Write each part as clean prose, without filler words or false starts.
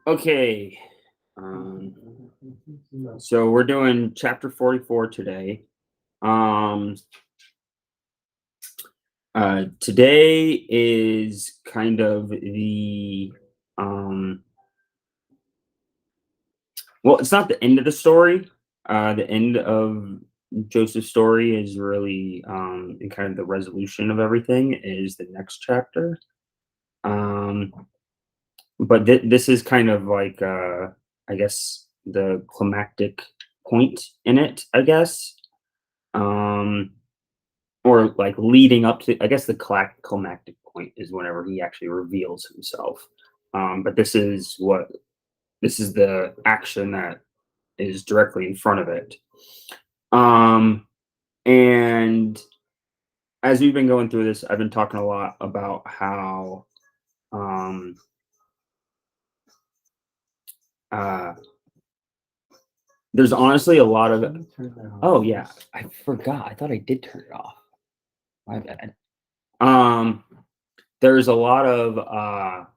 Okay. So we're doing chapter 44 today. Um, Today is kind of um, it's not the end of the story. The end of Joseph's story is really, and kind of the resolution of everything is the next chapter. Um, but this is kind of like, I guess, the climactic point in it, I guess. Um, or like leading up to, I guess, the climactic point is whenever he actually reveals himself. But this is the action that is directly in front of it. Um, and as we've been going through this, I've been talking a lot about how um, uh, there's honestly a lot of. Oh yeah, I forgot. I thought I did turn it off. My bad. Um, there's a lot of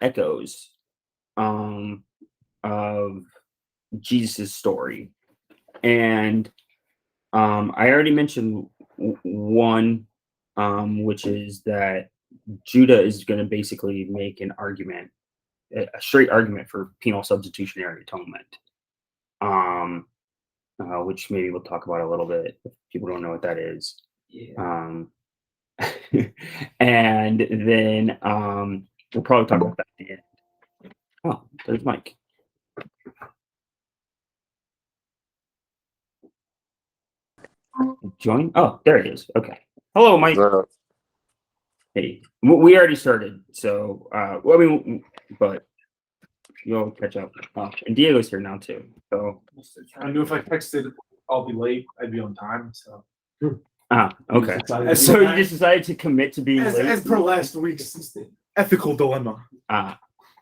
echoes um of Jesus' story. And I already mentioned one, which is that Judah is going to basically make an argument, a straight argument for penal substitutionary atonement, um, which maybe we'll talk about a little bit if people don't know what that is. Yeah. And then we'll probably talk about that at the end. Oh, there's Mike. Join? Oh, there it is. Okay. Hello, Mike. Hey, we already started, so well, I mean, but you'll catch up. And Diego's here now too. So I knew if I texted I'll be late, I'd be on time. So okay. decided to So be you on just decided to commit to being late. as per last week's ethical dilemma.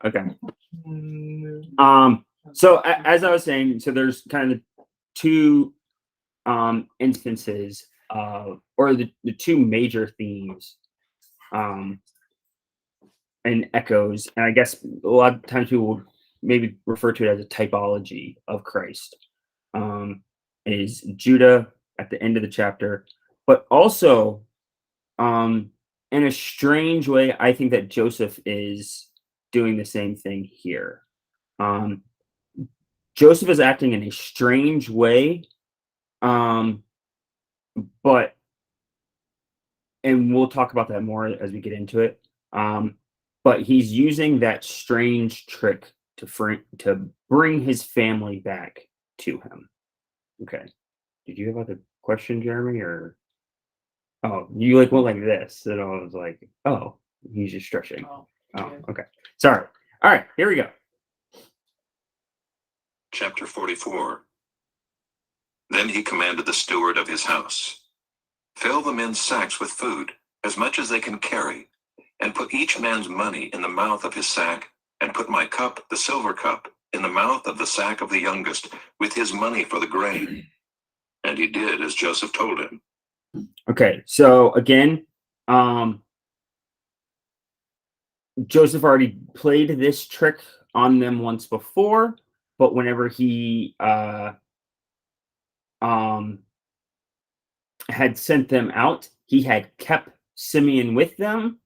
Okay. So as I was saying, so there's kind of the two instances or the two major themes and echoes, and I guess a lot of times people will maybe refer to it as a typology of Christ. Is Judah at the end of the chapter, but also in a strange way, I think that Joseph is doing the same thing here. Joseph is acting in a strange way, but and we'll talk about that more as we get into it. But he's using that strange trick to bring his family back to him. Okay. Did you have other question, Jeremy, or oh, you like went like this, and I was like, oh, he's just stretching. Oh, okay. Sorry. All right, here we go. Chapter 44. Then he commanded the steward of his house, "Fill the men's sacks with food, as much as they can carry, and put each man's money in the mouth of his sack, and put my cup, the silver cup, in the mouth of the sack of the youngest, with his money for the grain." And he did as Joseph told him. Okay, so again, Joseph already played this trick on them once before, but whenever he had sent them out, he had kept Simeon with them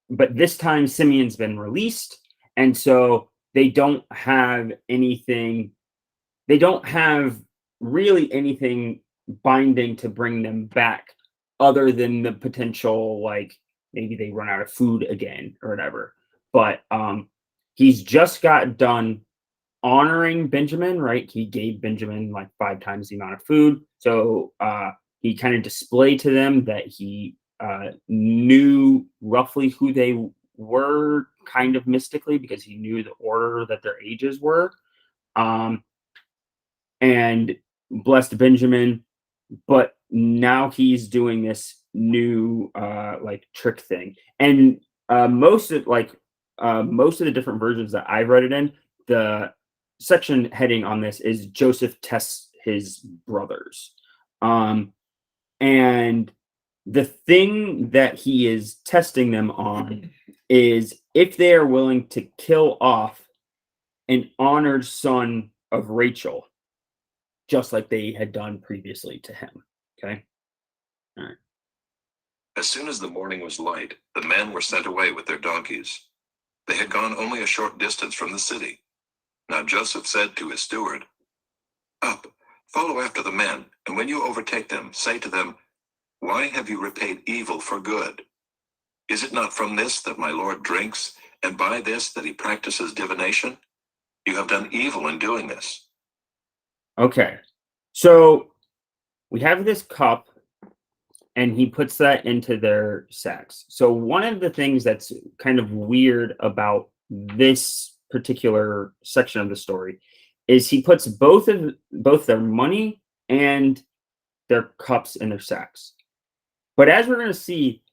but this time Simeon's been released, and so they don't have anything, they don't have really anything binding to bring them back other than the potential, like maybe they run out of food again or whatever. But he's just got done honoring Benjamin, right? He gave Benjamin like 5 times the amount of food. So he kind of displayed to them that he knew roughly who they were, kind of mystically, because he knew the order that their ages were. And blessed Benjamin, but now he's doing this new like trick thing. And most of the different versions that I've read it in, the section heading on this is Joseph tests his brothers. And the thing that he is testing them on is if they are willing to kill off an honored son of Rachel, just like they had done previously to him. Okay. All right. As soon as the morning was light, the men were sent away with their donkeys. They had gone only a short distance from the city. Now Joseph said to his steward, "Up, follow after the men, and when you overtake them, say to them, 'Why have you repaid evil for good? Is it not from this that my Lord drinks, and by this that he practices divination? You have done evil in doing this.'" Okay. So we have this cup, and he puts that into their sacks. So one of the things that's kind of weird about this particular section of the story is he puts both their money and their cups in their sacks. But as we're going to see,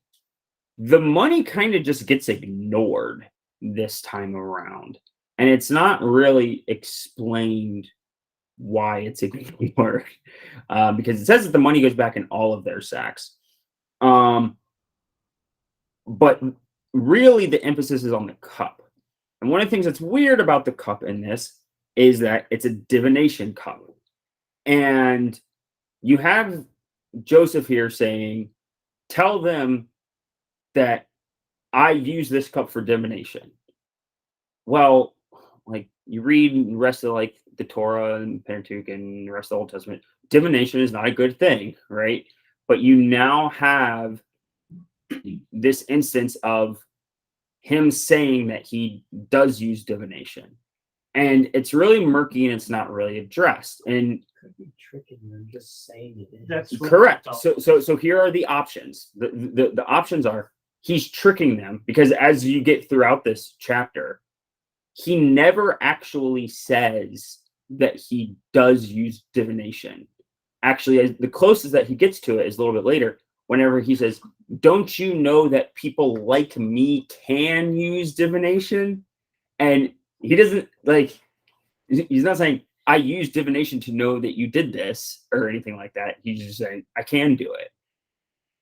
the money kind of just gets ignored this time around, and it's not really explained why it's ignored, because it says that the money goes back in all of their sacks. But really the emphasis is on the cup. And one of the things that's weird about the cup in this is that it's a divination cup. And you have Joseph here saying, tell them that I use this cup for divination. Well, like you read the rest of like the Torah and Pentateuch and the rest of the Old Testament, divination is not a good thing, right? But you now have this instance of him saying that he does use divination. And it's really murky and it's not really addressed. And Could be tricking them, just saying it. That's what correct. I thought. So here are the options. The options are he's tricking them, because as you get throughout this chapter, he never actually says that he does use divination. Actually, the closest that he gets to it is a little bit later, whenever he says, "Don't you know that people like me can use divination?" And he doesn't like, he's not saying, "I use divination to know that you did this," or anything like that. He's just saying, "I can do it."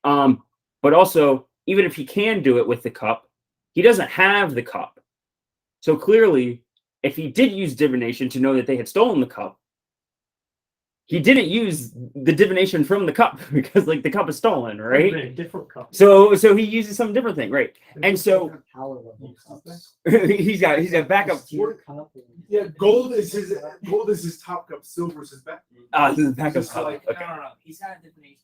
But also, even if he can do it with the cup, he doesn't have the cup. So clearly, if he did use divination to know that they had stolen the cup, he didn't use the divination from the cup, because like the cup is stolen, right? A different cup. So he uses some different thing, right? And so Power level cups. he's got backup. Steel cup and- Yeah, gold is his top cup, silver is his back. This is backup. Just like- Okay. No. He's got a divination.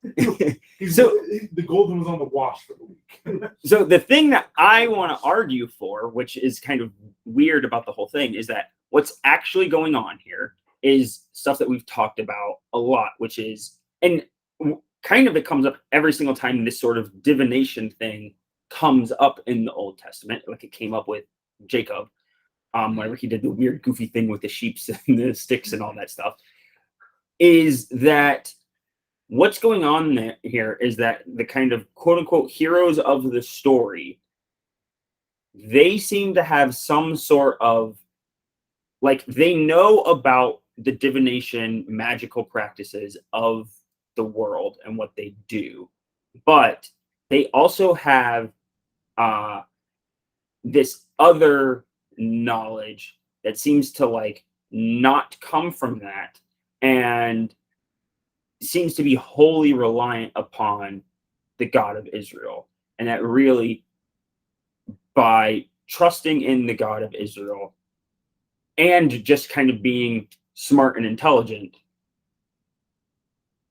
The golden was on the wash for the week. So the thing that I want to argue for, which is kind of weird about the whole thing, is that what's actually going on here is stuff that we've talked about a lot, which is, and kind of it comes up every single time this sort of divination thing comes up in the Old Testament, like it came up with Jacob, whenever he did the weird goofy thing with the sheeps and the sticks and all that stuff, is that what's going on here is that the kind of quote unquote heroes of the story, they seem to have some sort of, like, they know about the divination magical practices of the world and what they do, but they also have this other knowledge that seems to like not come from that, and seems to be wholly reliant upon the God of Israel. And that really, by trusting in the God of Israel and just kind of being smart and intelligent,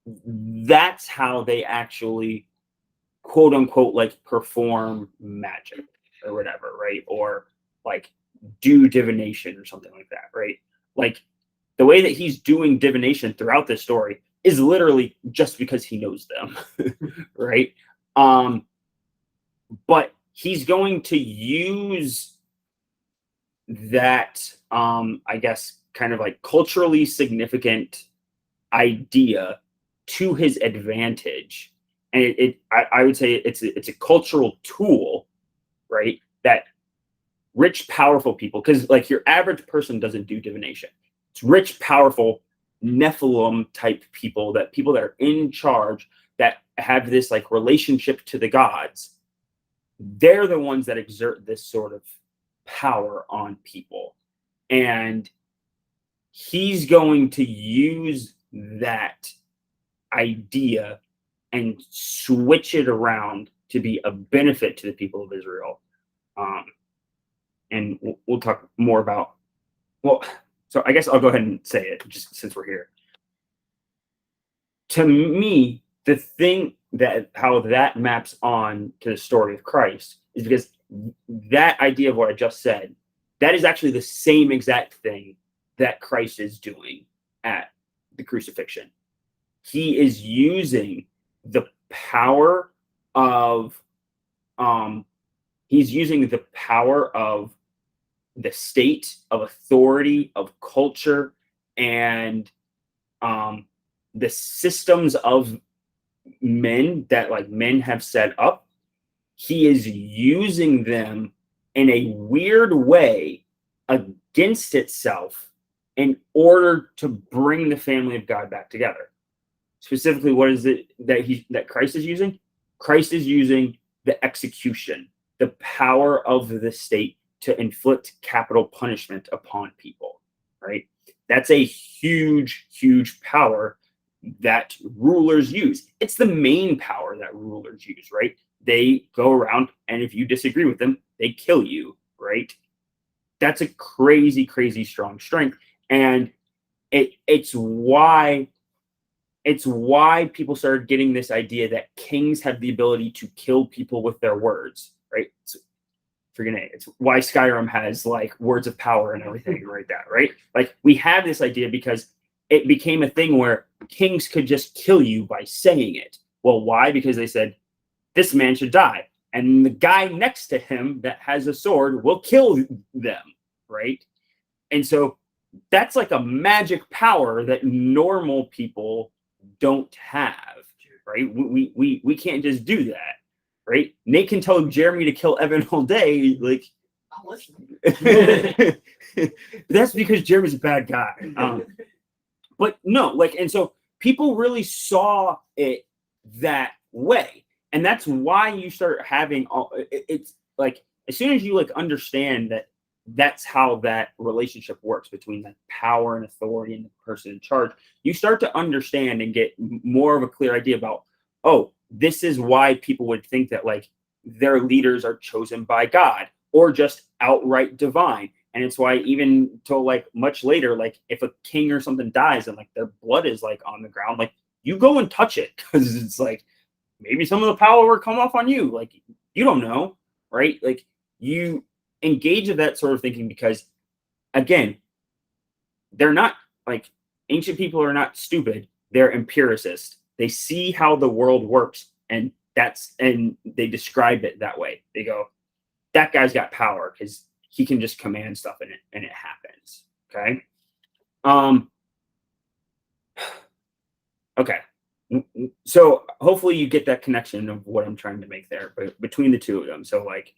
that's how they actually quote unquote like perform magic or whatever, right? Or like do divination or something like that, right? Like the way that he's doing divination throughout this story is literally just because he knows them, right? But he's going to use that, I guess, kind of like culturally significant idea to his advantage. And I would say it's a cultural tool, right? That rich, powerful people, because like your average person doesn't do divination. It's rich, powerful Nephilim type people that are in charge, that have this like relationship to the gods. they're the ones that exert this sort of power on people. And he's going to use that idea and switch it around to be a benefit to the people of Israel. And we'll talk more about, well, so I guess I'll go ahead and say it just since we're here. To me, the thing that how that maps on to the story of Christ is because that idea of what I just said, that is actually the same exact thing that Christ is doing at the crucifixion. He is using the power of the state, of authority, of culture, and the systems of men that like men have set up. He is using them in a weird way against itself in order to bring the family of God back together. Specifically, what is it that Christ is using? Christ is using the execution, the power of the state to inflict capital punishment upon people, right? That's a huge, huge power that rulers use. It's the main power that rulers use, right? They go around, and if you disagree with them, they kill you, right? That's a crazy, crazy strong strength. And it's why people started getting this idea that kings have the ability to kill people with their words, right? It's why Skyrim has like words of power and everything like that, right? Like we have this idea because it became a thing where kings could just kill you by saying it. Well, why? Because they said, this man should die. And the guy next to him that has a sword will kill them, right? And so that's like a magic power that normal people don't have, right? We can't just do that, right? Nate can tell Jeremy to kill Evan all day, like. I'm listening. That's because Jeremy's a bad guy. But no, like, and so people really saw it that way. And that's why you start having it's like, as soon as you like understand that that's how that relationship works between that power and authority and the person in charge, you start to understand and get more of a clear idea about, oh, this is why people would think that like their leaders are chosen by God or just outright divine. And it's why even till like much later, like if a king or something dies and like their blood is like on the ground, like you go and touch it because it's like maybe some of the power will come off on you. Like you don't know, right? Like you engage in that sort of thinking because, again, they're not like ancient people are not stupid. They're empiricists. They see how the world works, and they describe it that way. They go, that guy's got power because he can just command stuff and it happens. Okay. Okay. So hopefully you get that connection of what I'm trying to make there, but between the two of them. So like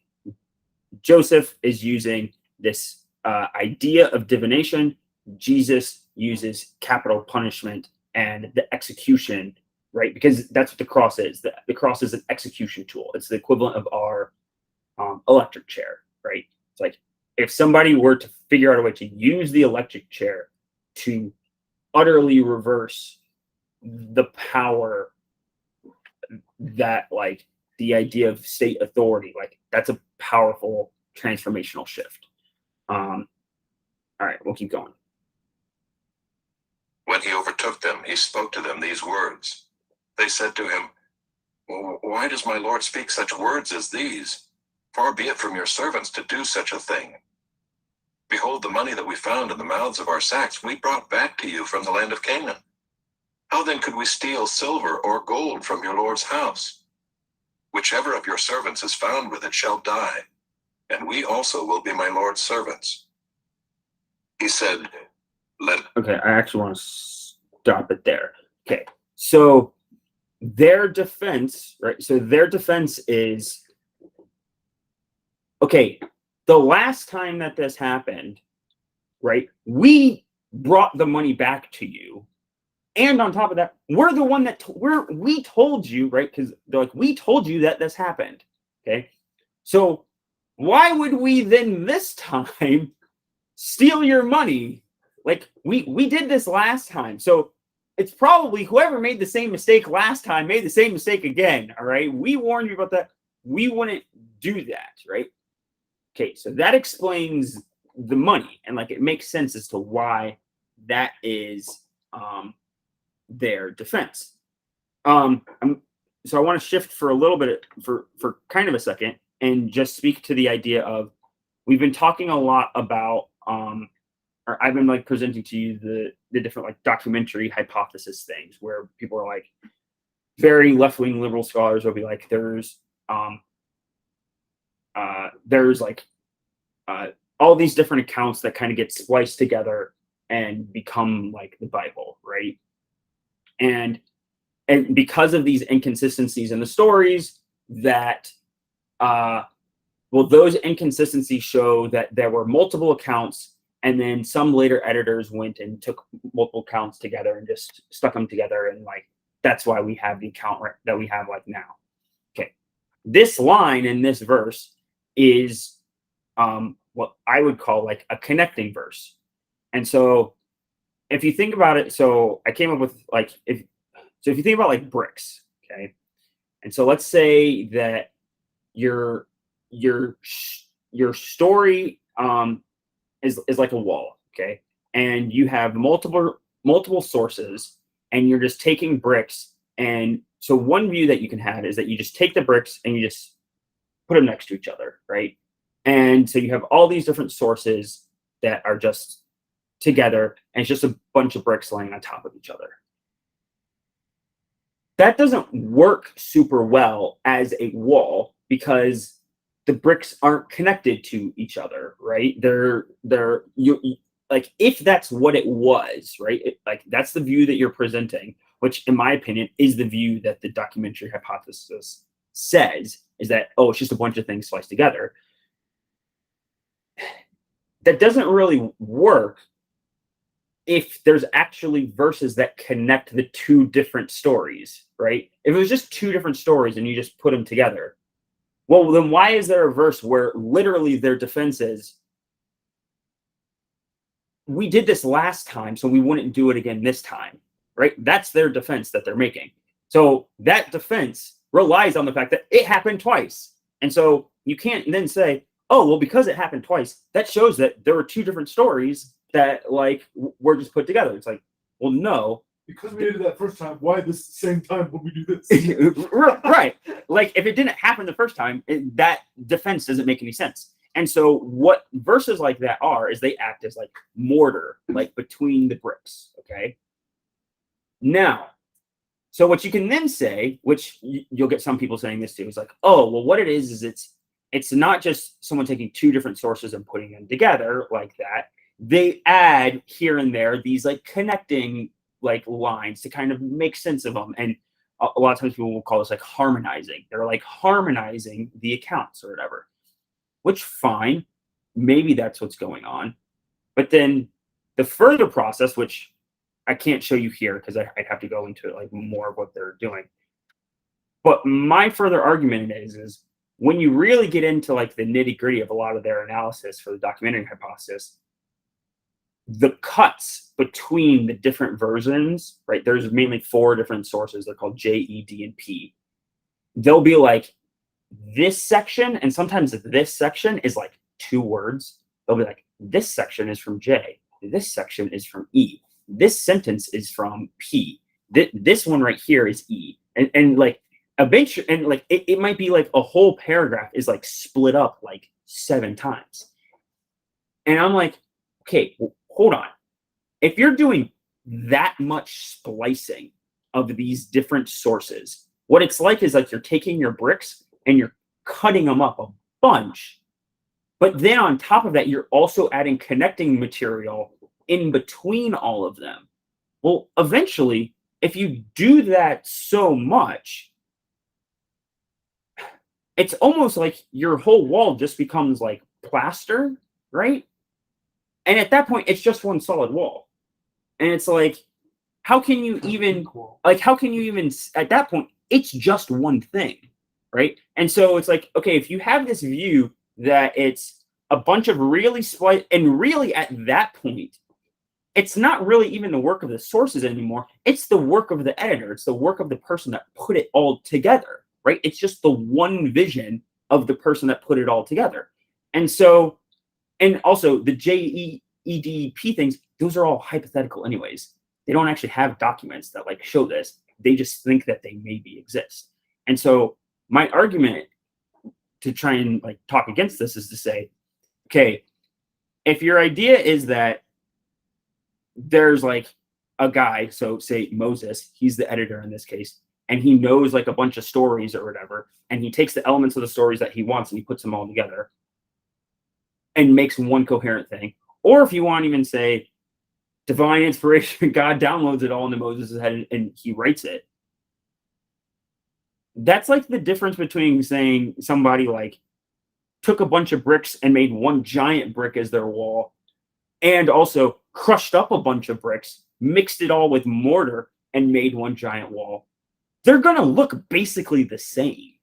Joseph is using this idea of divination. Jesus uses capital punishment and the execution, right? Because that's what the cross is. The cross is an execution tool. It's the equivalent of our electric chair, right? It's like if somebody were to figure out a way to use the electric chair to utterly reverse the power that like the idea of state authority, like that's a powerful transformational shift. All right, we'll keep going. When he overtook them, he spoke to them these words. They said to him, why does my Lord speak such words as these? Far be it from your servants to do such a thing. Behold, the money that we found in the mouths of our sacks we brought back to you from the land of Canaan. How then could we steal silver or gold from your Lord's house? Whichever of your servants is found with it shall die, and we also will be my Lord's servants. He said, Okay, I actually want to stop it there. Okay, so their defense, right? So their defense is, okay, the last time that this happened, right, we brought the money back to you. And on top of that, we're the one that we told you, right? Because they're like, we told you that this happened. Okay. So why would we then this time steal your money? Like we did this last time. So it's probably whoever made the same mistake last time made the same mistake again. All right. We warned you about that. We wouldn't do that. Right. Okay. So that explains the money. And like, it makes sense as to why that is their defense. So I want to shift for a little bit for kind of a second and just speak to the idea of, we've been talking a lot about, or I've been like presenting to you the different like documentary hypothesis things where people are like, very left-wing liberal scholars will be like, there's like all these different accounts that kind of get spliced together and become like the Bible, right? And because of these inconsistencies in the stories, that those inconsistencies show that there were multiple accounts, and then some later editors went and took multiple accounts together and just stuck them together, and like that's why we have the account that we have like now. Okay, this line in this verse is what I would call like a connecting verse. And so if you think about it, so I came up with like, if you think about like bricks, okay, and so let's say that your story is like a wall, okay, and you have multiple sources, and you're just taking bricks. And so one view that you can have is that you just take the bricks and you just put them next to each other, right? And so you have all these different sources that are just together, and it's just a bunch of bricks laying on top of each other. That doesn't work super well as a wall because the bricks aren't connected to each other, right? You like, if that's what it was, right? Like that's the view that you're presenting, which in my opinion is the view that the documentary hypothesis says, is that, oh, it's just a bunch of things sliced together. That doesn't really work if there's actually verses that connect the two different stories, right? If it was just two different stories and you just put them together, well, then why is there a verse where literally their defense is, we did this last time, so we wouldn't do it again this time, right? That's their defense that they're making. So that defense relies on the fact that it happened twice. And so you can't then say, oh, well, because it happened twice, that shows that there were two different stories that like were just put together. It's like, well, no. Because we did it that first time, why this same time when we do this? Right. Like if it didn't happen the first time, that defense doesn't make any sense. And so what verses like that are, is they act as like mortar, like between the bricks. Okay. Now, so what you can then say, which you'll get some people saying this too, is like, oh, well, what it is it's not just someone taking two different sources and putting them together like that. They add here and there these like connecting like lines to kind of make sense of them. And a lot of times people will call this like harmonizing. They're like harmonizing the accounts or whatever, which fine. Maybe that's what's going on. But then the further process, which I can't show you here because I'd have to go into like more of what they're doing. But my further argument is when you really get into like the nitty gritty of a lot of their analysis for the documentary hypothesis, the cuts between the different versions, right? There's mainly 4 different sources. They're called J, E, D, and P. They'll be like this section, and sometimes this section is like 2 words. They'll be like, this section is from J. This section is from E. This sentence is from P. This one right here is E. And like eventually, and like it might be like a whole paragraph is like split up like 7 times. And I'm like, okay, well, hold on. If you're doing that much splicing of these different sources, what it's like is like you're taking your bricks and you're cutting them up a bunch. But then on top of that, you're also adding connecting material in between all of them. Well, eventually, if you do that so much, it's almost like your whole wall just becomes like plaster, right? And at that point, it's just one solid wall. And it's like, how can you even, at that point, it's just one thing. right? And so it's like, okay, if you have this view that it's a bunch of really split, and really at that point, it's not really even the work of the sources anymore. It's the work of the editor. It's the work of the person that put it all together, right? It's just the one vision of the person that put it all together. And so, and also the JEDP things, those are all hypothetical anyways. They don't actually have documents that like show this. They just think that they maybe exist. And so my argument to try and like talk against this is to say, okay, if your idea is that there's like a guy, so say Moses, he's the editor in this case, and he knows like a bunch of stories or whatever, and he takes the elements of the stories that he wants and he puts them all together and makes one coherent thing. Or if you want to even say divine inspiration, God downloads it all into Moses' head and he writes it. That's like the difference between saying somebody like took a bunch of bricks and made one giant brick as their wall, and also crushed up a bunch of bricks, mixed it all with mortar, and made one giant wall. They're going to look basically the same,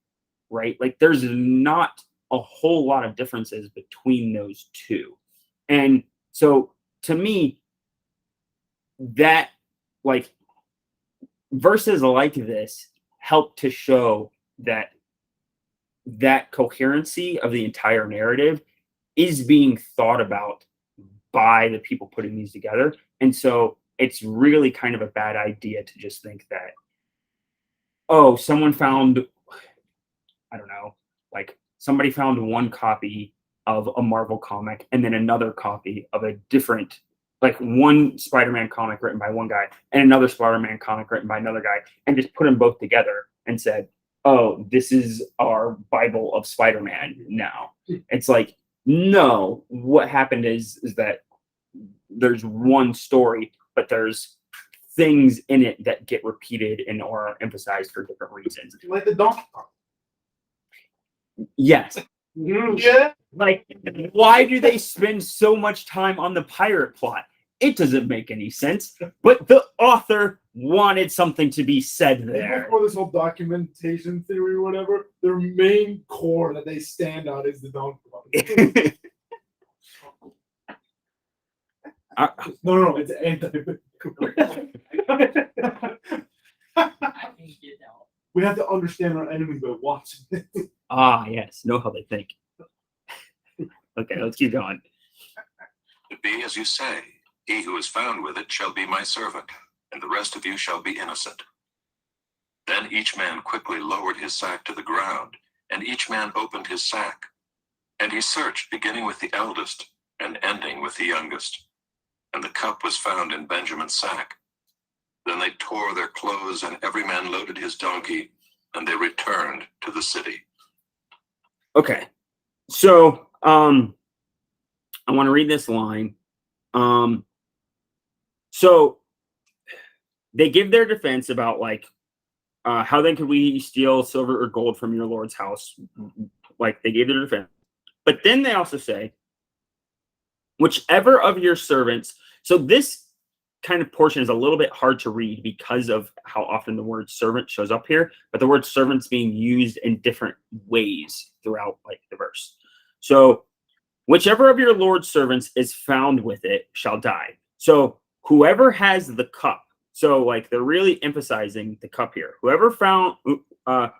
right? Like there's not a whole lot of differences between those two. And so to me, that like verses like this help to show that that coherency of the entire narrative is being thought about by the people putting these together. And so it's really kind of a bad idea to just think that, oh, someone found, I don't know, like somebody found one copy of a Marvel comic and then another copy of a different, like one Spider-Man comic written by one guy and another Spider-Man comic written by another guy, and just put them both together and said, oh, this is our Bible of Spider-Man now. It's like, no, what happened is that there's one story, but there's things in it that get repeated and are emphasized for different reasons. Like the Donkey Kong. Yes. Yeah. Like, why do they spend so much time on the pirate plot? It doesn't make any sense, but the author wanted something to be said there. Before this whole documentation theory or whatever, their main core that they stand on is the Donkey Kong. No, it's anti. We have to understand our enemy by watching it. Ah, yes, know how they think. Okay, let's keep going. Be as you say. He who is found with it shall be my servant, and the rest of you shall be innocent. Then each man quickly lowered his sack to the ground, and each man opened his sack. And he searched, beginning with the eldest, and ending with the youngest. And the cup was found in Benjamin's sack. Then they tore their clothes, and every man loaded his donkey, and they returned to the city. Okay, so I want to read this line. So they give their defense about like how then could we steal silver or gold from your Lord's house? Like they gave their defense, but then they also say, whichever of your servants. So this kind of portion is a little bit hard to read because of how often the word servant shows up here, but the word servant's being used in different ways throughout like the verse. So whichever of your Lord's servants is found with it shall die. So whoever has the cup, so like they're really emphasizing the cup here. Whoever found, so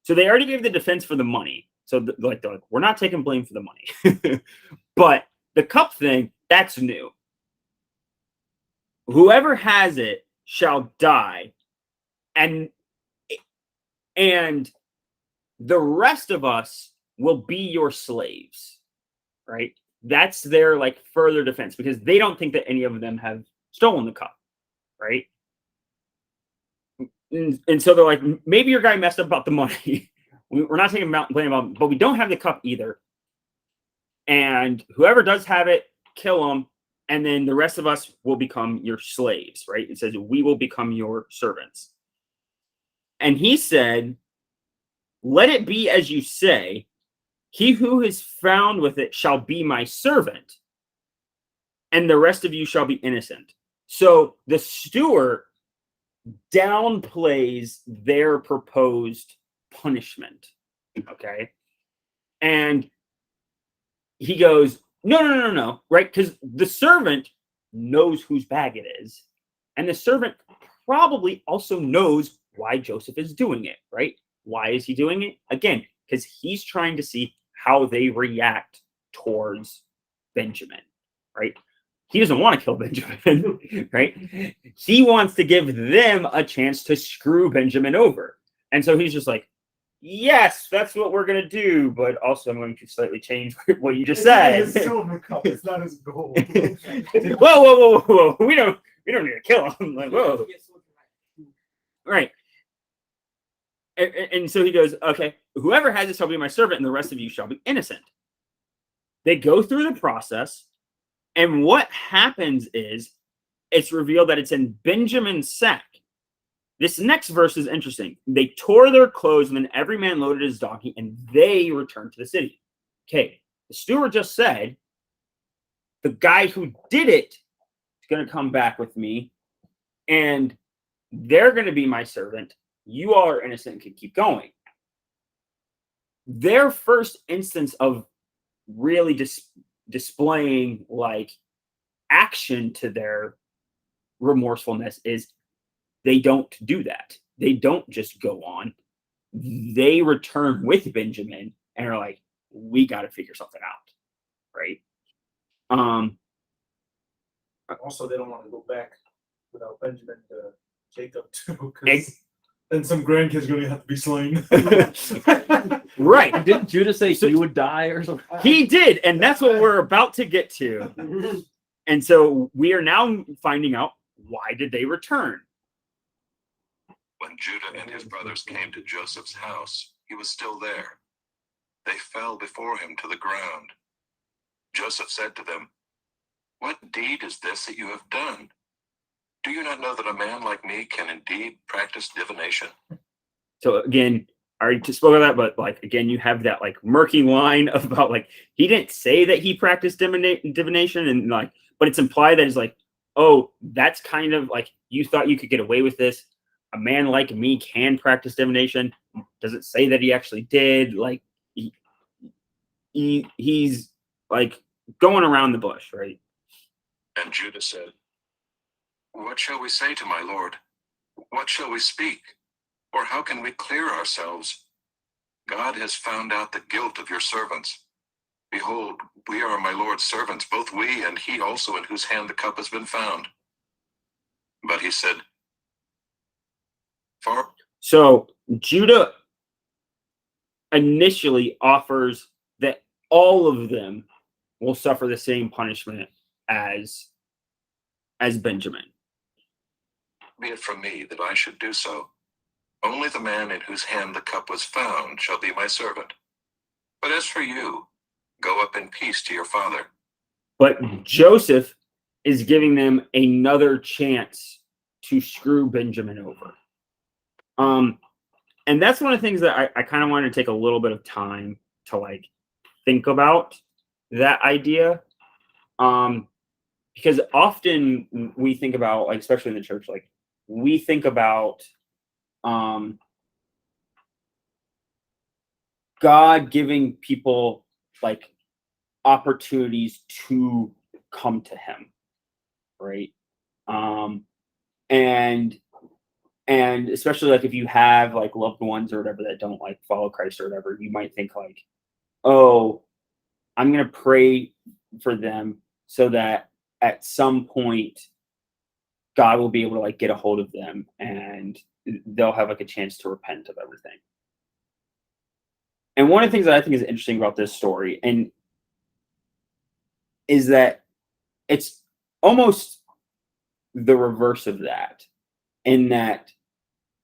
they already gave the defense for the money. So they're like, we're not taking blame for the money. But the cup thing, that's new. Whoever has it shall die. And the rest of us will be your slaves, right? That's their like further defense because they don't think that any of them have stolen the cup, right? And so they're like, maybe your guy messed up about the money. We're not taking blame about it, but we don't have the cup either. And whoever does have it, kill them. And then the rest of us will become your slaves, right? It says, we will become your servants. And he said, let it be as you say. He who is found with it shall be my servant, and the rest of you shall be innocent. So the steward downplays their proposed punishment. Okay. And he goes, no, right? Because the servant knows whose bag it is. And the servant probably also knows why Joseph is doing it, right? Why is he doing it? Again, because he's trying to see how they react towards Benjamin, right? He doesn't want to kill Benjamin, right? He wants to give them a chance to screw Benjamin over. And so he's just like, yes, that's what we're going to do. But also, I'm going to slightly change what you just said. It's his silver cup. It's not his gold. Whoa. We don't need to kill him. Like, whoa. Right. And so he goes, okay, whoever has it shall be my servant, and the rest of you shall be innocent. They go through the process, and what happens is it's revealed that it's in Benjamin's sack. This next verse is interesting. They tore their clothes, and then every man loaded his donkey, and they returned to the city. Okay, the steward just said, the guy who did it is going to come back with me, and they're going to be my servant. You all are innocent and can keep going. Their first instance of really displaying like action to their remorsefulness is they don't do that. They don't just go on. They return with Benjamin and are like, we got to figure something out. Right. Also, they don't want to go back without Benjamin to Jacob too, because then some grandkids are going to have to be slain. Right. Didn't Judah say he would die or something? He did, and that's what we're about to get to. And so we are now finding out, why did they return? When Judah and his brothers came to Joseph's house, he was still there. They fell before him to the ground. Joseph said to them, "What deed is this that you have done? Do you not know that a man like me can indeed practice divination?" So again, I already spoke of that, but like again, you have that like murky line about like he didn't say that he practiced divination, and like, but it's implied that it's like, oh, that's kind of like you thought you could get away with this. A man like me can practice divination. Does it say that he actually did? Like he's like going around the bush, right? And Judah said, "What shall we say to my lord? What shall we speak? Or how can we clear ourselves? God has found out the guilt of your servants. Behold, we are my lord's servants, both we and he also in whose hand the cup has been found." But he said, So Judah initially offers that all of them will suffer the same punishment as Benjamin. "Be it from me that I should do so. Only the man in whose hand the cup was found shall be my servant. But as for you, go up in peace to your father." But Joseph is giving them another chance to screw Benjamin over. And that's one of the things that I kind of wanted to take a little bit of time to like think about that idea. Because often we think about, like, especially in the church, like we think about God giving people like opportunities to come to him, right? And especially like if you have like loved ones or whatever that don't like follow Christ or whatever, you might think like, oh, I'm gonna pray for them so that at some point God will be able to like get a hold of them and they'll have like a chance to repent of everything. And one of the things that I think is interesting about this story and is that it's almost the reverse of that, in that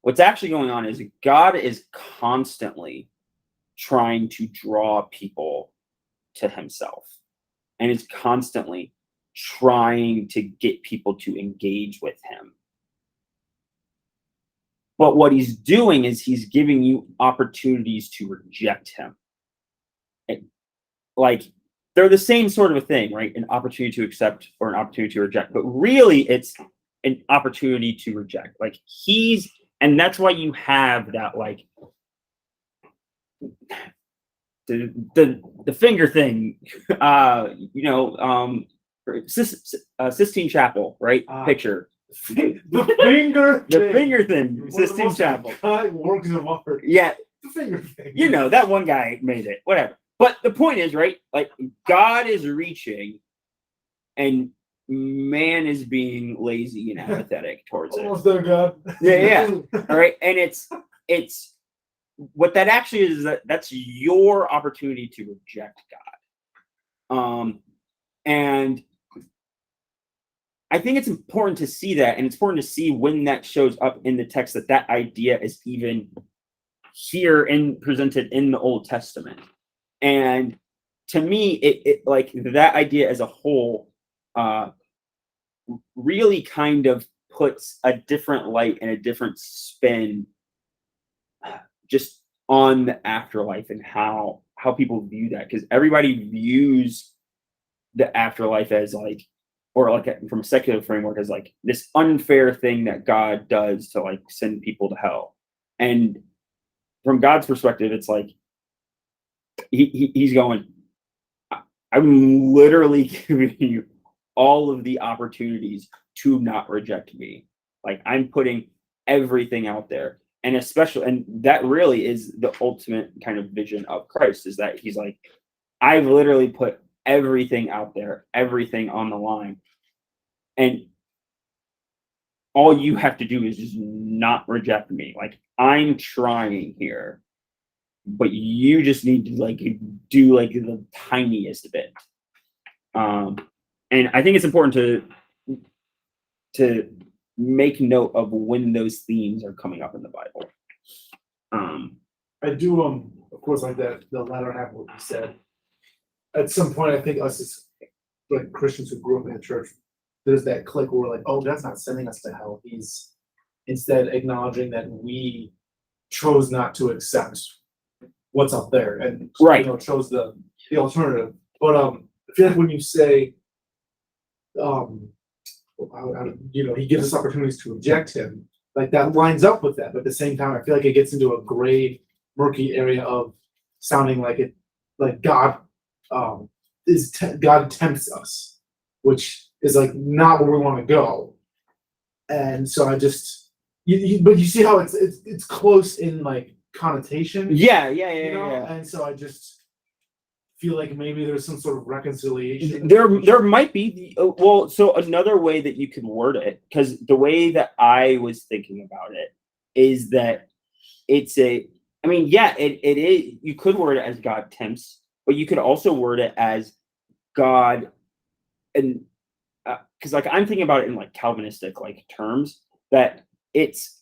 what's actually going on is God is constantly trying to draw people to himself and is constantly trying to get people to engage with him. But what he's doing is he's giving you opportunities to reject him. Like, they're the same sort of a thing, right? An opportunity to accept or an opportunity to reject. But really, it's an opportunity to reject. Like, and that's why you have that, like, the finger thing, Sistine Chapel, right? Picture The finger. the thing. finger thing, One of the Sistine most Chapel. iconic works of art. Yeah, The finger thing. you know that one guy made it. Whatever. But the point is, right? Like God is reaching, and man is being lazy and apathetic towards it. Almost there, God. Yeah. All right, and it's what that actually is that's your opportunity to reject God. And I think it's important to see that, and it's important to see when that shows up in the text that idea is even here and presented in the Old Testament. And to me, it like that idea as a whole really kind of puts a different light and a different spin just on the afterlife and how people view that, because everybody views the afterlife as like, or like from a secular framework, as like this unfair thing that God does to like send people to hell. And from God's perspective, it's like he's going, I'm literally giving you all of the opportunities to not reject me. Like I'm putting everything out there. And especially, and that really is the ultimate kind of vision of Christ, is that he's like, I've literally put everything out there, everything on the line. And all you have to do is just not reject me. Like I'm trying here, but you just need to like do like the tiniest bit. And I think it's important to make note of when those themes are coming up in the Bible. I do, of course, like that, the latter half of what you said. At some point, I think us as like Christians who grew up in the church, there's that click where we're like, oh, God's not sending us to hell. He's instead acknowledging that we chose not to accept what's up there and Right. chose the alternative. But I feel like when you say, he gives us opportunities to reject him, like that lines up with that. But at the same time, I feel like it gets into a gray, murky area of sounding like it, like God God tempts us, which is like not where we want to go. And so I just, but you see how it's close in like connotation. Yeah. And so I just feel like maybe there's some sort of reconciliation. There might be. Well, so another way that you could word it, because the way that I was thinking about it is that it's it is. You could word it as God tempts, but you could also word it as God, and because like I'm thinking about it in like Calvinistic like terms, that it's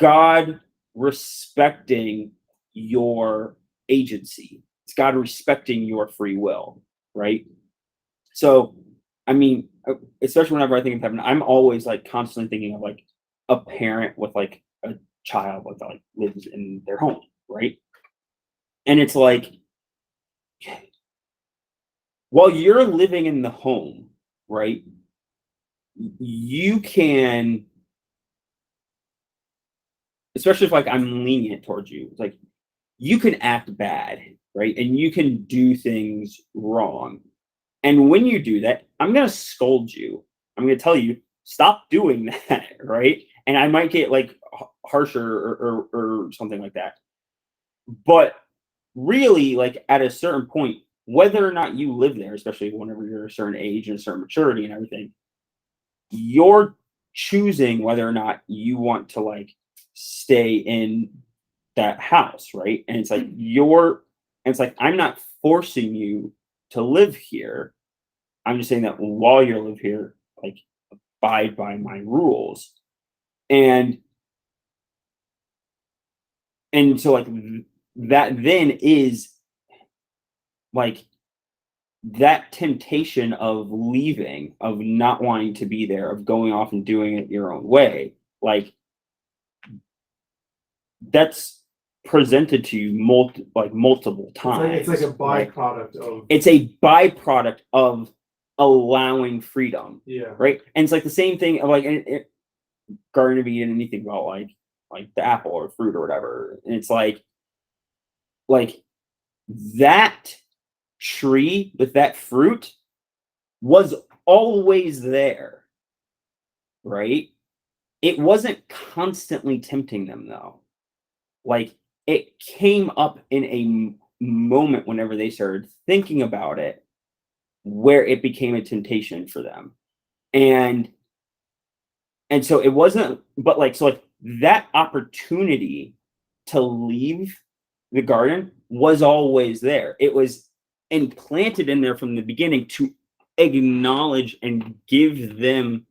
God respecting your agency. It's God respecting your free will, right? So, I mean, especially whenever I think of heaven, I'm always like constantly thinking of like a parent with like a child like lives in their home, right? And it's like, while you're living in the home, right, you can, especially if like I'm lenient towards you, like you can act bad, right? And you can do things wrong. And when you do that, I'm going to scold you. I'm going to tell you, stop doing that, right? And I might get like harsher or something like that. But really, like at a certain point, whether or not you live there, especially whenever you're a certain age and a certain maturity and everything, you're choosing whether or not you want to like stay in that house, right? And it's like I'm not forcing you to live here. I'm just saying that while you live here, like abide by my rules. And so like that then is like that temptation of leaving, of not wanting to be there, of going off and doing it your own way, like that's presented to you multiple times. It's like a byproduct of. It's a byproduct of allowing freedom. Yeah. Right. And it's like the same thing of like Garden of Eden, anything about like the apple or fruit or whatever. And it's like like that tree with that fruit was always there, right? It wasn't constantly tempting them though. Like it came up in a moment whenever they started thinking about it where it became a temptation for them. And so it wasn't, but like, so like that opportunity to leave the garden was always there. It was implanted in there from the beginning to acknowledge and give them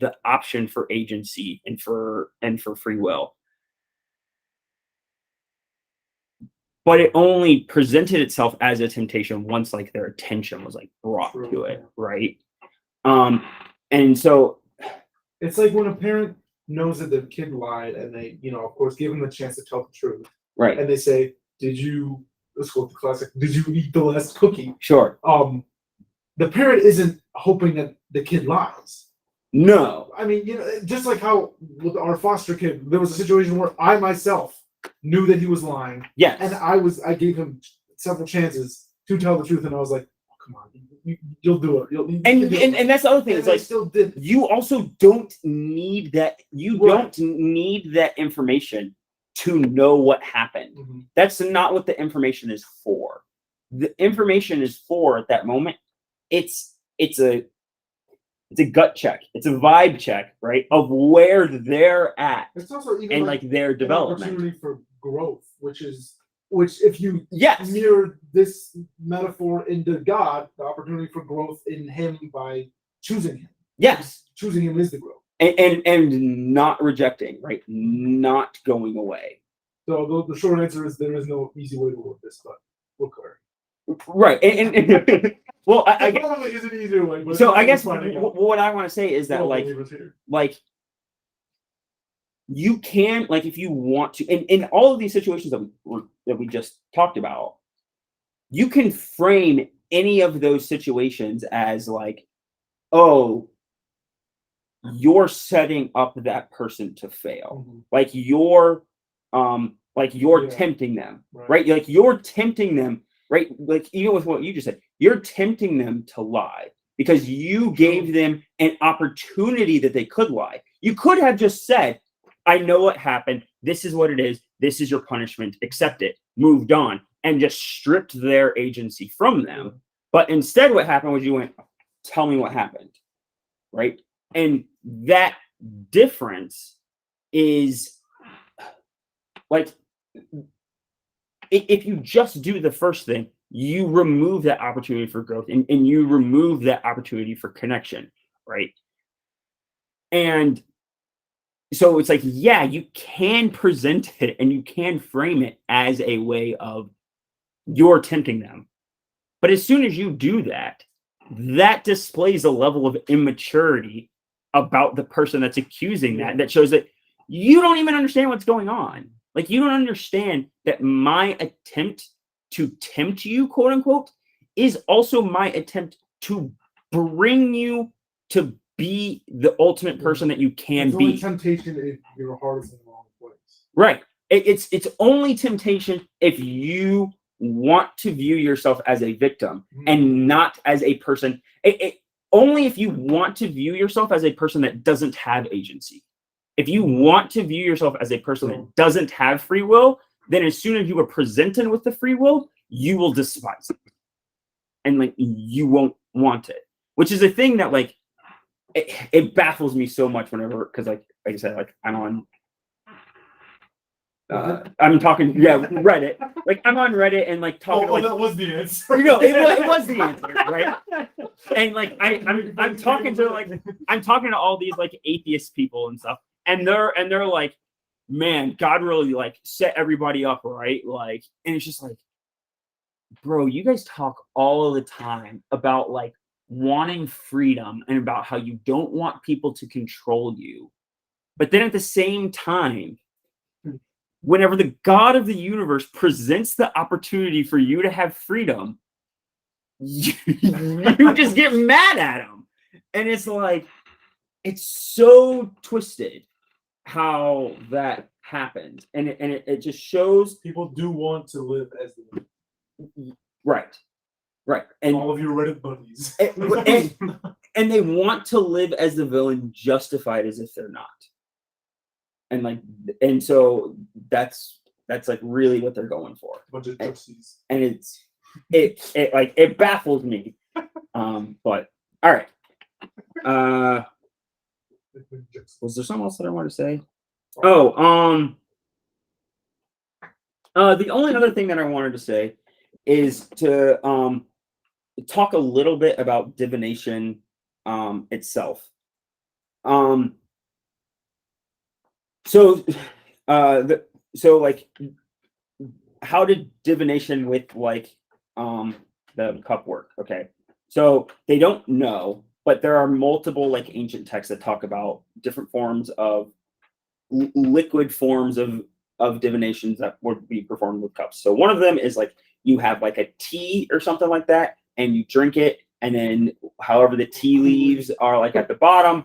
the option for agency and for free will. But it only presented itself as a temptation once like their attention was like brought True. to it, right? And so It's like when a parent knows that their kid lied and they, of course, give them the chance to tell the truth. right, And they say, let's go with the classic, did you eat the last cookie? sure. The parent isn't hoping that the kid lies. No. I mean, just like how with our foster kid, there was a situation where I myself knew that he was lying, Yes. and I gave him several chances to tell the truth, and I was like, oh, "Come on, you'll do it." You can do it. And that's the other thing. And It's I like still did. you also don't need that. You Right. don't need that information to know what happened. Mhm. That's not what the information is for. The information is for at that moment. It's a gut check. It's a vibe check, right? Of where they're at It's also even and like their an development. opportunity for growth, which if you Yes. mirror this metaphor into God, the opportunity for growth in Him by choosing Him. Yes. Choosing Him is the growth. And not rejecting, right? Not going away. So the short answer is there is no easy way to work this, but we'll cover. Right. And well, I There probably is an easier way. But so I guess finding out. what I want to say is that Well, like believers here. you can, like, if you want to, in all of these situations that we just talked about, you can frame any of those situations as like, oh, you're setting up that person to fail. Mhm. Like you're Yeah. tempting them, Right. right? Like you're tempting them, right? Like even with what you just said, you're tempting them to lie because you gave them an opportunity that they could lie. You could have just said, I know what happened. This is what it is. This is your punishment. Accept it. Moved on and just stripped their agency from them. But instead what happened was you went, tell me what happened, right? And that difference is like, if you just do the first thing, you remove that opportunity for growth and you remove that opportunity for connection, right? And so it's like, yeah, you can present it and you can frame it as a way of you're tempting them. But as soon as you do that, that displays a level of immaturity about the person that's accusing that shows that you don't even understand what's going on. Like you don't understand that my attempt to tempt you, quote unquote, is also my attempt to bring you to be the ultimate person that you can It's only be. temptation if your heart is in the wrong place. Right. It's only temptation if you want to view yourself as a victim and not as a person. Only if you want to view yourself as a person that doesn't have agency. If you want to view yourself as a person that doesn't have free will, then as soon as you are presented with the free will, you will despise it. And like you won't want it. Which is a thing that like it baffles me so much whenever, because like I said, like I'm on I'm talking Reddit. Like I'm on Reddit and like talking like that was the answer. it was the answer, right? And like I'm talking to all these like atheist people and stuff, and they're like, man, God really like set everybody up, right? Like, and it's just like, bro, you guys talk all the time about like wanting freedom and about how you don't want people to control you, but then at the same time, whenever the God of the universe presents the opportunity for you to have freedom, you just get mad at him. And it's like, it's so twisted how happens, and it just shows People do want to live as the right, and all of your Reddit buddies. and they want to live as the villain, justified as if they're not. And so that's like really what they're going for. Bunch of gypsies. And it baffles me. But all right. Was there something else that I wanted to say? Oh, the only other thing that I wanted to say is to talk a little bit about divination itself. So like, how did divination with like the cup work? Okay, so they don't know, but there are multiple like ancient texts that talk about different forms of liquid forms of divinations that would be performed with cups. So one of them is like you have like a tea or something like that, and you drink it, and then however the tea leaves are like at the bottom,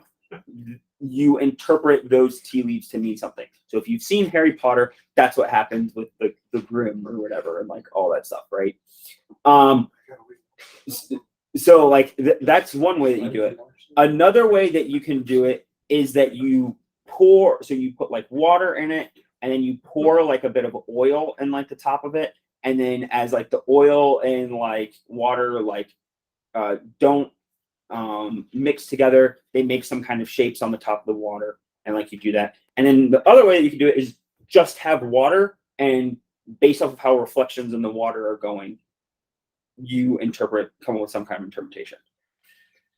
you interpret those tea leaves to mean something. So if you've seen Harry Potter, that's what happens with the Grimm or whatever, and like all that stuff, right? So like that's one way that you do it. Another way that you can do it is that you pour, so you put like water in it, and then you pour like a bit of oil in like the top of it, and then as like the oil and like water like don't mix together, they make some kind of shapes on the top of the water, and like you do that. And then the other way that you can do it is just have water, and based off of how reflections in the water are going, you come up with some kind of interpretation.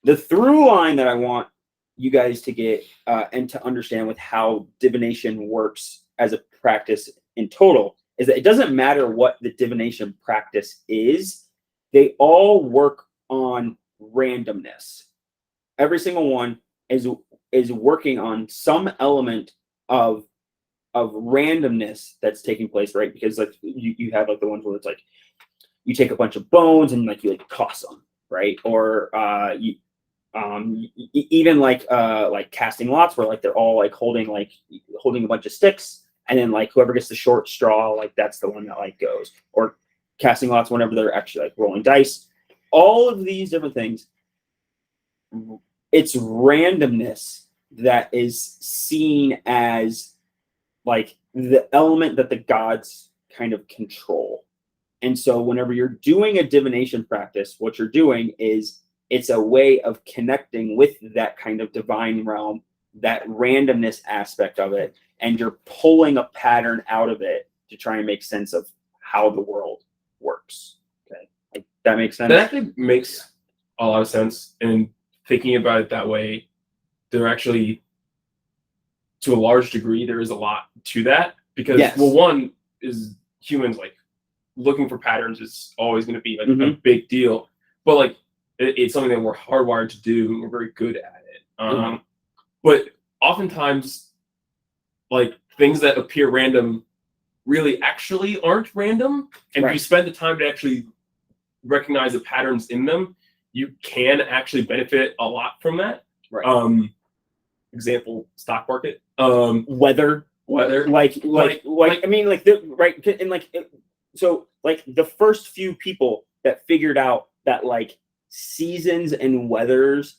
The through line that I want you guys to get and to understand with how divination works as a practice in total is that it doesn't matter what the divination practice is, they all work on randomness. Every single one is working on some element of randomness that's taking place, right? Because like you have like the ones where it's like you take a bunch of bones and like you like toss them, right? Or even like casting lots, where like they're all like holding a bunch of sticks, and then like whoever gets the short straw, like that's the one that like goes. Or casting lots whenever they're actually like rolling dice. All of these different things, it's randomness that is seen as like the element that the gods kind of control. And so whenever you're doing a divination practice, what you're doing is it's a way of connecting with that kind of divine realm, that randomness aspect of it, and you're pulling a pattern out of it to try and make sense of how the world works. Okay, like, that makes sense? That actually makes a lot of sense. And thinking about it that way, there actually, to a large degree, there is a lot to that. Because, Yes. well, one is humans, like, looking for patterns is always going to be like a big deal. But, like, it's something that we're hardwired to do, and we're very good at it. But oftentimes, like, things that appear random really actually aren't random. And if you spend the time to actually recognize the patterns in them, you can actually benefit a lot from that. Right. Example, stock market. Weather. Like I mean, like and like so like the first few people that figured out that like seasons and weathers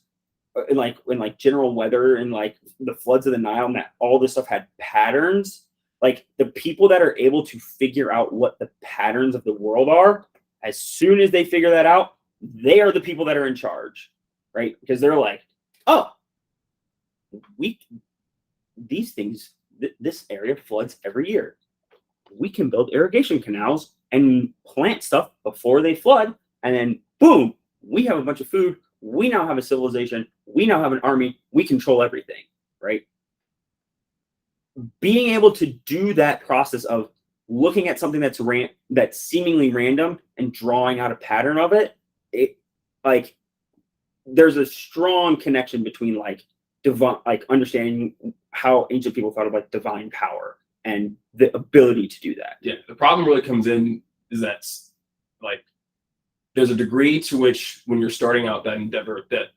and like general weather and like the floods of the Nile and that all this stuff had patterns, like the people that are able to figure out what the patterns of the world are, as soon as they figure that out, they are the people that are in charge, right? Because they're like, oh, these things, this area floods every year. We can build irrigation canals and plant stuff before they flood, and then boom, we have a bunch of food. We now have a civilization. We now have an army. We control everything, right? Being able to do that process of looking at something that's seemingly random and drawing out a pattern of it, like there's a strong connection between like divine, like understanding how ancient people thought of like divine power and the ability to do that. Yeah, the problem really comes in is that like there's a degree to which when you're starting out that endeavor that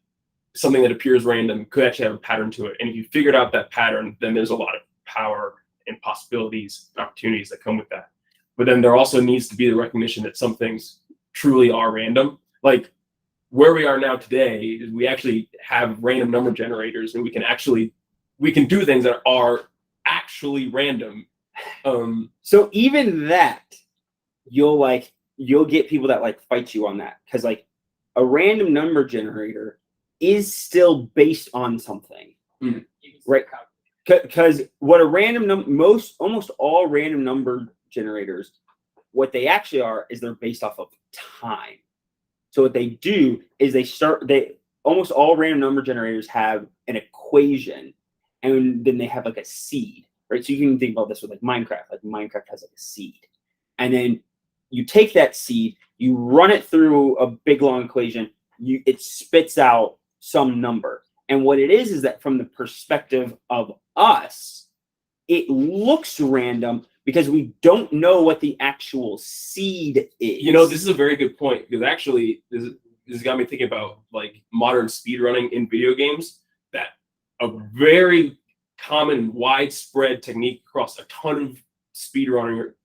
something that appears random could actually have a pattern to it. And if you figured out that pattern, then there's a lot of power and possibilities and opportunities that come with that. But then there also needs to be the recognition that some things truly are random. Like where we are now today is we actually have random number generators, and we can do things that are actually random. So even that, you'll get people that like fight you on that, because like a random number generator is still based on something, right? Because what a random almost all random number generators, what they actually are is they're based off of time. So what they do is almost all random number generators have an equation, and then they have like a seed, right? So you can think about this with like Minecraft. Like Minecraft has like a seed, and then you take that seed, you run it through a big long equation, it spits out some number. And what it is that from the perspective of us, it looks random because we don't know what the actual seed is. You know, this is a very good point, because actually this got me thinking about like modern speedrunning in video games. That a very common widespread technique across a ton of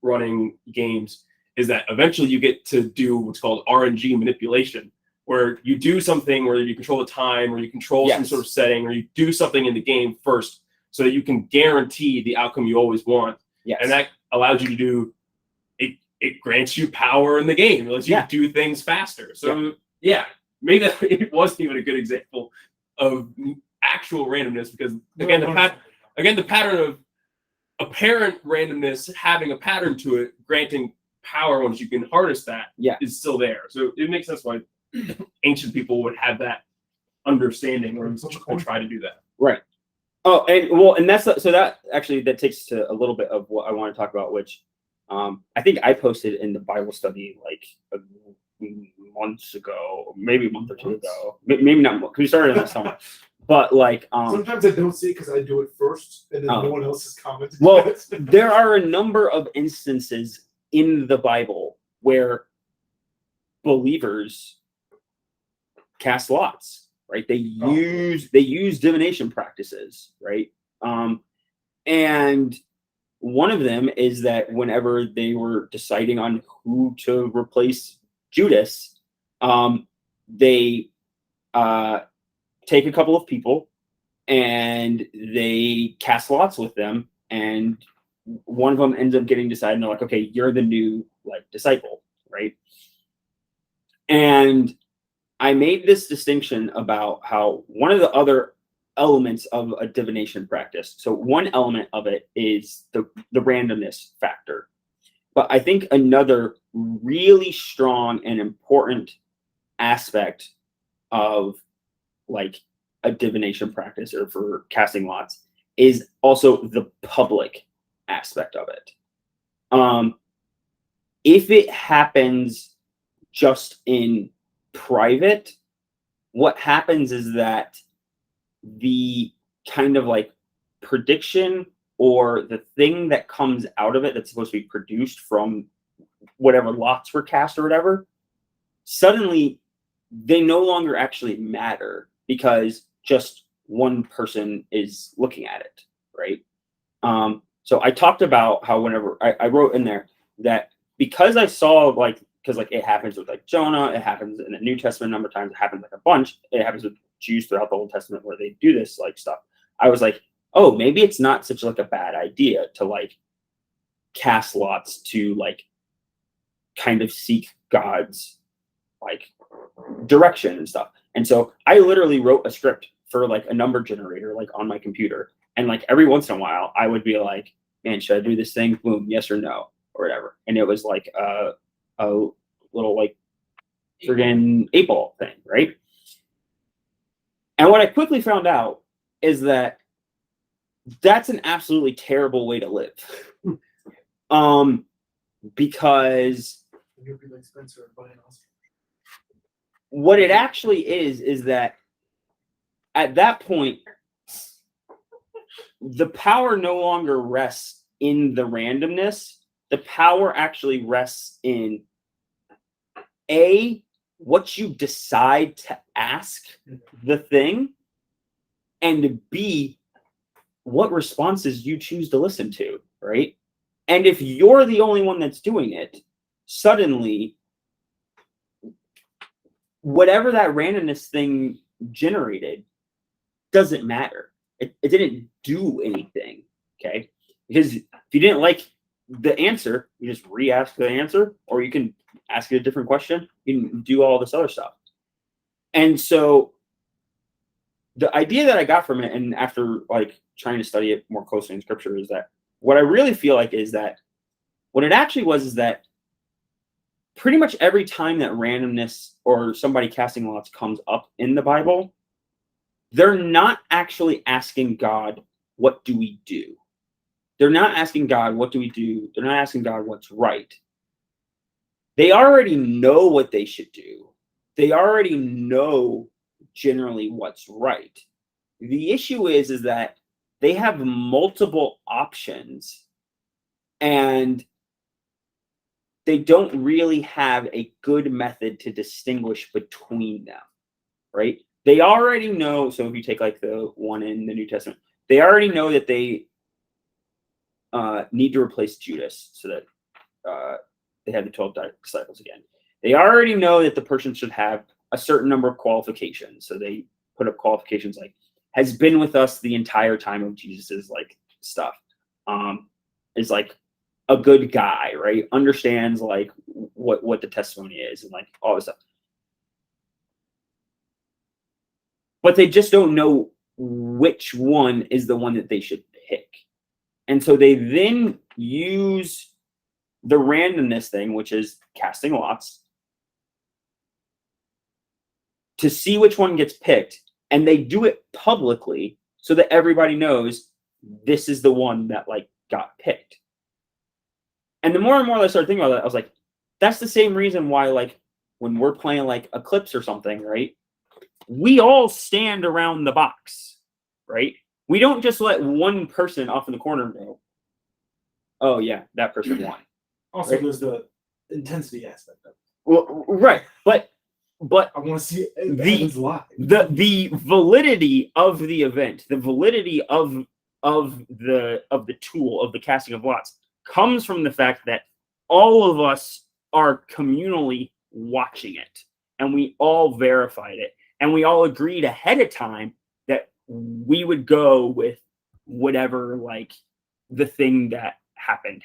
running games is that eventually you get to do what's called RNG manipulation, where you do something where you control the time, or you control some sort of setting, or you do something in the game first so that you can guarantee the outcome you always want. Yes. And that allows you to do it grants you power in the game. It lets you do things faster. So maybe that it wasn't even a good example of actual randomness, because again the pattern of apparent randomness having a pattern to it, granting power once you can harness that, is still there. So it makes sense why ancient people would have that understanding or try to do that. Right. Oh, and that's so that actually that takes to a little bit of what I want to talk about, which I think I posted in the Bible study like months ago, maybe a month or two ago, maybe not, because we started in the summer. But like, sometimes I don't see it because I do it first, and then no one else has commented. Well, there are a number of instances in the Bible where believers cast lots, right? They use divination practices, right? And one of them is that whenever they were deciding on who to replace Judas, they take a couple of people and they cast lots with them, and one of them ends up getting decided, and they're like, okay, you're the new like disciple, right? And I made this distinction about how one of the other elements of a divination practice, so one element of it is the randomness factor, but I think another really strong and important aspect of like a divination practice or for casting lots is also the public aspect of it. If it happens just in private, what happens is that the kind of like prediction or the thing that comes out of it that's supposed to be produced from whatever lots were cast or whatever, suddenly they no longer actually matter because just one person is looking at it, right? So I talked about how whenever I wrote in there that because I saw because it happens with like Jonah, it happens in the New Testament a number of times, it happens like a bunch, it happens with Jews throughout the Old Testament where they do this like stuff. I was like, oh, maybe it's not such like a bad idea to like cast lots to like kind of seek God's like direction and stuff. And so I literally wrote a script for like a number generator like on my computer, and like every once in a while I would be like, man, should I do this thing? Boom, yes or no or whatever. And it was like a little like friggin' 8-ball thing, right? And what I quickly found out is that that's an absolutely terrible way to live. Because You'll be like Spencer and buying Oscar. what it actually is that at that point, the power no longer rests in the randomness. The power actually rests in A, what you decide to ask the thing, and B, what responses you choose to listen to. right? And if you're the only one that's doing it, suddenly whatever that randomness thing generated doesn't matter. It didn't do anything, okay? Because if you didn't like the answer, you just re-ask the answer, or you can ask it a different question. You can do all this other stuff. And so the idea that I got from it, and after like trying to study it more closely in scripture, is that what I really feel like is that what it actually was is that pretty much every time that randomness or somebody casting lots comes up in the Bible, they're not actually asking God, what do we do? They're not asking God, what do we do? They're not asking God what's right. They already know what they should do. They already know generally what's right. The issue is that they have multiple options and they don't really have a good method to distinguish between them, right? They already know. So if you take like the one in the New Testament, they already know that they need to replace Judas so that they have the 12 disciples again. They already know that the person should have a certain number of qualifications. So they put up qualifications like has been with us the entire time of Jesus's like stuff. Is like a good guy, right? Understands like what the testimony is and like all this stuff. But they just don't know which one is the one that they should pick. And so they then use the randomness thing, which is casting lots, to see which one gets picked. And they do it publicly so that everybody knows this is the one that like got picked. And the more and more I started thinking about that, I was like, that's the same reason why, like, when we're playing like Eclipse or something, right? We all stand around the box, right? We don't just let one person off in the corner go, oh yeah, that person won. Also, Right. there's the intensity aspect of it. Well, right, but I want to see it The- happens live. the validity of the event, the validity of the tool of the casting of lots comes from the fact that all of us are communally watching it, and we all verified it, and we all agreed ahead of time that we would go with whatever like the thing that happened,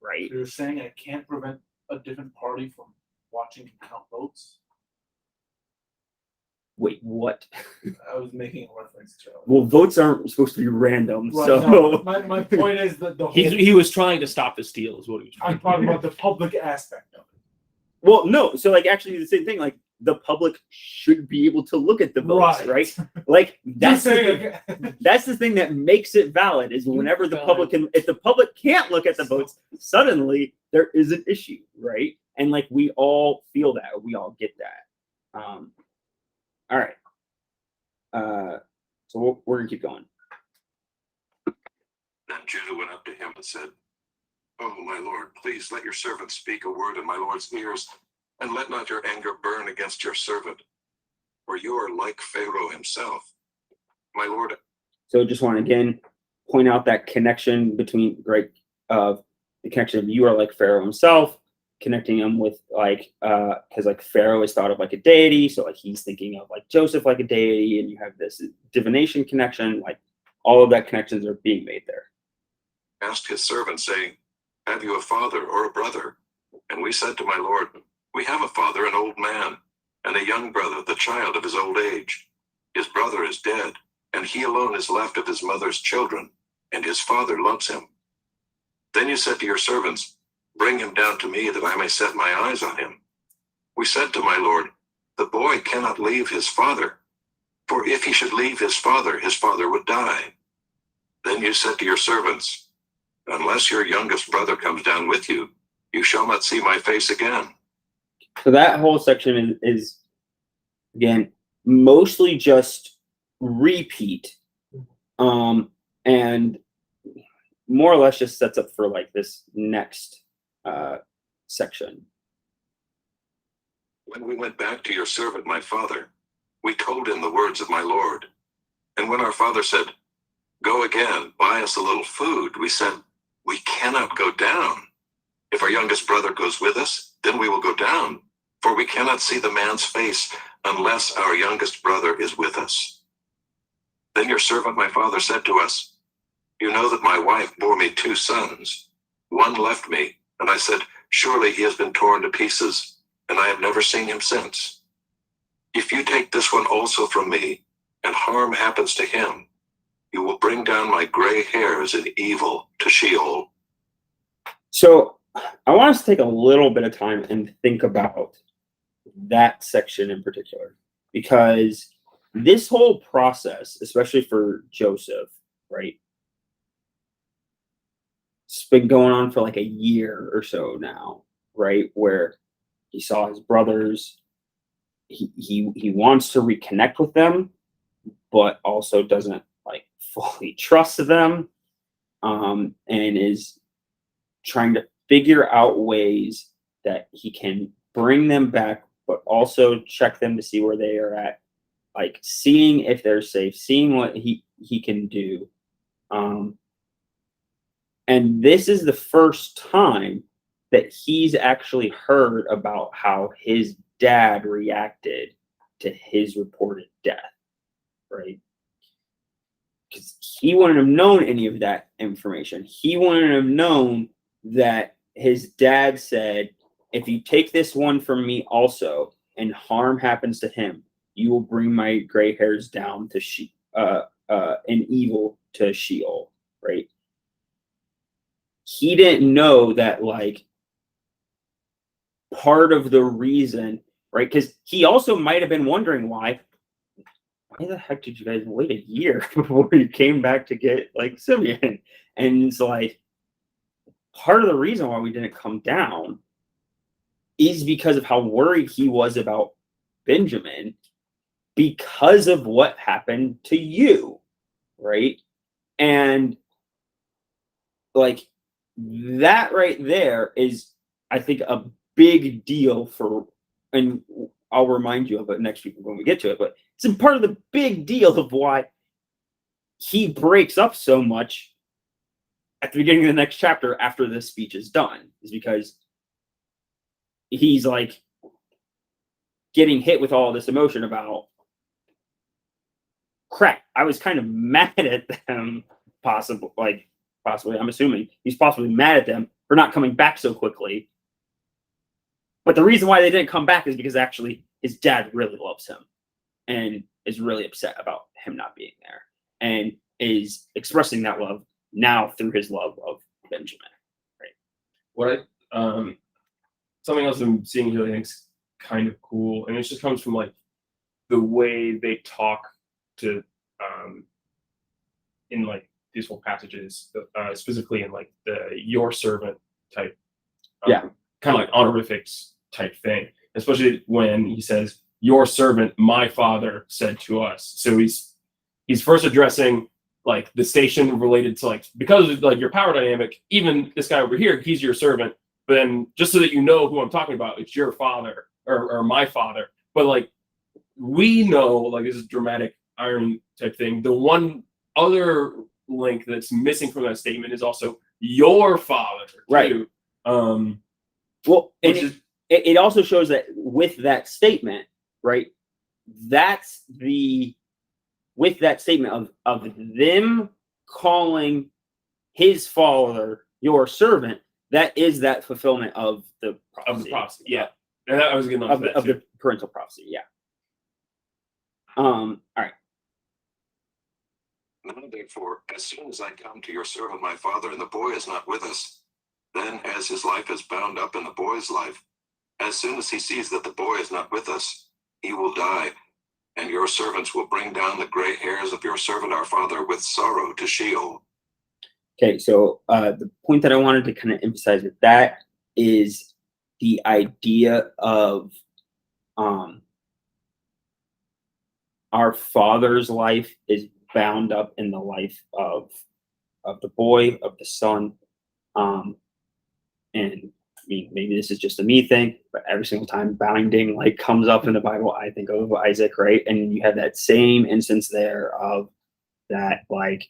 right? You're saying I can't prevent a different party from watching and count votes? Wait, what? I was making a reference to. Well, votes aren't supposed to be random, Right, so no, my point is that the whole, He was trying to stop the steal, is what he was trying I'm talking about the public aspect of it. well, no. So like actually the same thing. Like the public should be able to look at the votes, right? Like that's the thing, that's the thing that makes it valid is whenever the public can. If the public can't look at the votes, suddenly there is an issue, right? And like we all feel that, we all get that. All right. So we're gonna keep going. Then Judah went up to him and said, Oh, my lord, please let your servant speak a word in my lord's ears, and let not your anger burn against your servant, for you are like Pharaoh himself. My lord, So just want to again point out that connection between the connection of you are like Pharaoh himself, connecting him with like because like Pharaoh is thought of like a deity, so like he's thinking of like Joseph like a deity, and you have this divination connection, like all of that connections are being made there. asked his servant, saying, Have you a father or a brother? And we said to my lord, We have a father, an old man, and a young brother, the child of his old age. His brother is dead, and he alone is left of his mother's children, and his father loves him. Then you said to your servants, Bring him down to me, that I may set my eyes on him. We said to my lord, The boy cannot leave his father, for if he should leave his father would die. Then you said to your servants, Unless your youngest brother comes down with you, you shall not see my face again. So that whole section is again mostly just repeat, and more or less just sets up for like this next section. When we went back to your servant, my father, we told him the words of my lord. And when our father said, Go again, buy us a little food, we said, We cannot go down. If our youngest brother goes with us, then we will go down, for we cannot see the man's face unless our youngest brother is with us. Then your servant my father said to us, you know that my wife bore me 2 sons. One left me, and I said, surely he has been torn to pieces, and I have never seen him since. If you take this one also from me, and harm happens to him, you will bring down my gray hairs in evil to Sheol. So I want us to take a little bit of time and think about that section in particular, because this whole process, especially for Joseph, right? It's been going on for like a year or so now, right? Where he saw his brothers, he wants to reconnect with them, but also doesn't like fully trust them, and is trying to figure out ways that he can bring them back, but also check them to see where they are at, like seeing if they're safe, seeing what he can do. And this is the first time that he's actually heard about how his dad reacted to his reported death, right? Because he wouldn't have known any of that information. He wouldn't have known that his dad said, if you take this one from me also and harm happens to him, you will bring my gray hairs down to and evil to Sheol, right? He didn't know that, like, part of the reason, right? Because he also might have been wondering why the heck did you guys wait a year before you came back to get like Simeon? And it's like, part of the reason why we didn't come down is because of how worried he was about Benjamin because of what happened to you, right? And like that right there is, I think, a big deal for, and I'll remind you of it next week when we get to it, but it's a part of the big deal of why he breaks up so much at the beginning of the next chapter after this speech is done, is because he's like getting hit with all this emotion about, crap, I was kind of mad at them, possibly, I'm assuming he's possibly mad at them for not coming back so quickly. But the reason why they didn't come back is because actually his dad really loves him and is really upset about him not being there, and is expressing that love now through his love of Benjamin. Right. What something else I'm seeing here that I think's kind of cool, and it just comes from like the way they talk to in like these whole passages, specifically in like the your servant type, kind of like honorifics type thing, especially when he says your servant my father said to us. So he's first addressing like the station related to, like, because of like your power dynamic, even this guy over here, he's your servant, but then just so that you know who I'm talking about, it's your father or my father. But like we know, like, this is dramatic irony type thing, the one other link that's missing from that statement is also your father too. Right. Well, and it also shows that with that statement, right, that's with that statement of them calling his father your servant, that is that fulfillment of the prophecy. Of the prophecy, yeah. And I was getting on of the parental prophecy, yeah. All right. Now therefore, as soon as I come to your servant my father, and the boy is not with us, then as his life is bound up in the boy's life, as soon as he sees that the boy is not with us, he will die, and your servants will bring down the gray hairs of your servant our father with sorrow to Sheol. Okay, so the point that I wanted to kind of emphasize with that is the idea of our father's life is bound up in the life of the boy, of the son. And I mean, maybe this is just a me thing, but every single time binding like comes up in the Bible, I think of Isaac, right? And you have that same instance there of that, like,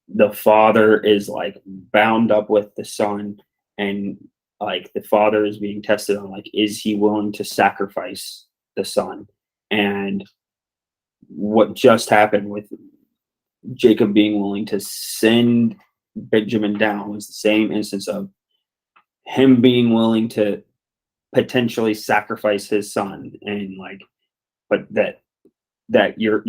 the father is like bound up with the son, and like the father is being tested on like, is he willing to sacrifice the son? And what just happened with Jacob being willing to send Benjamin down was the same instance of him being willing to potentially sacrifice his son, and like, but that your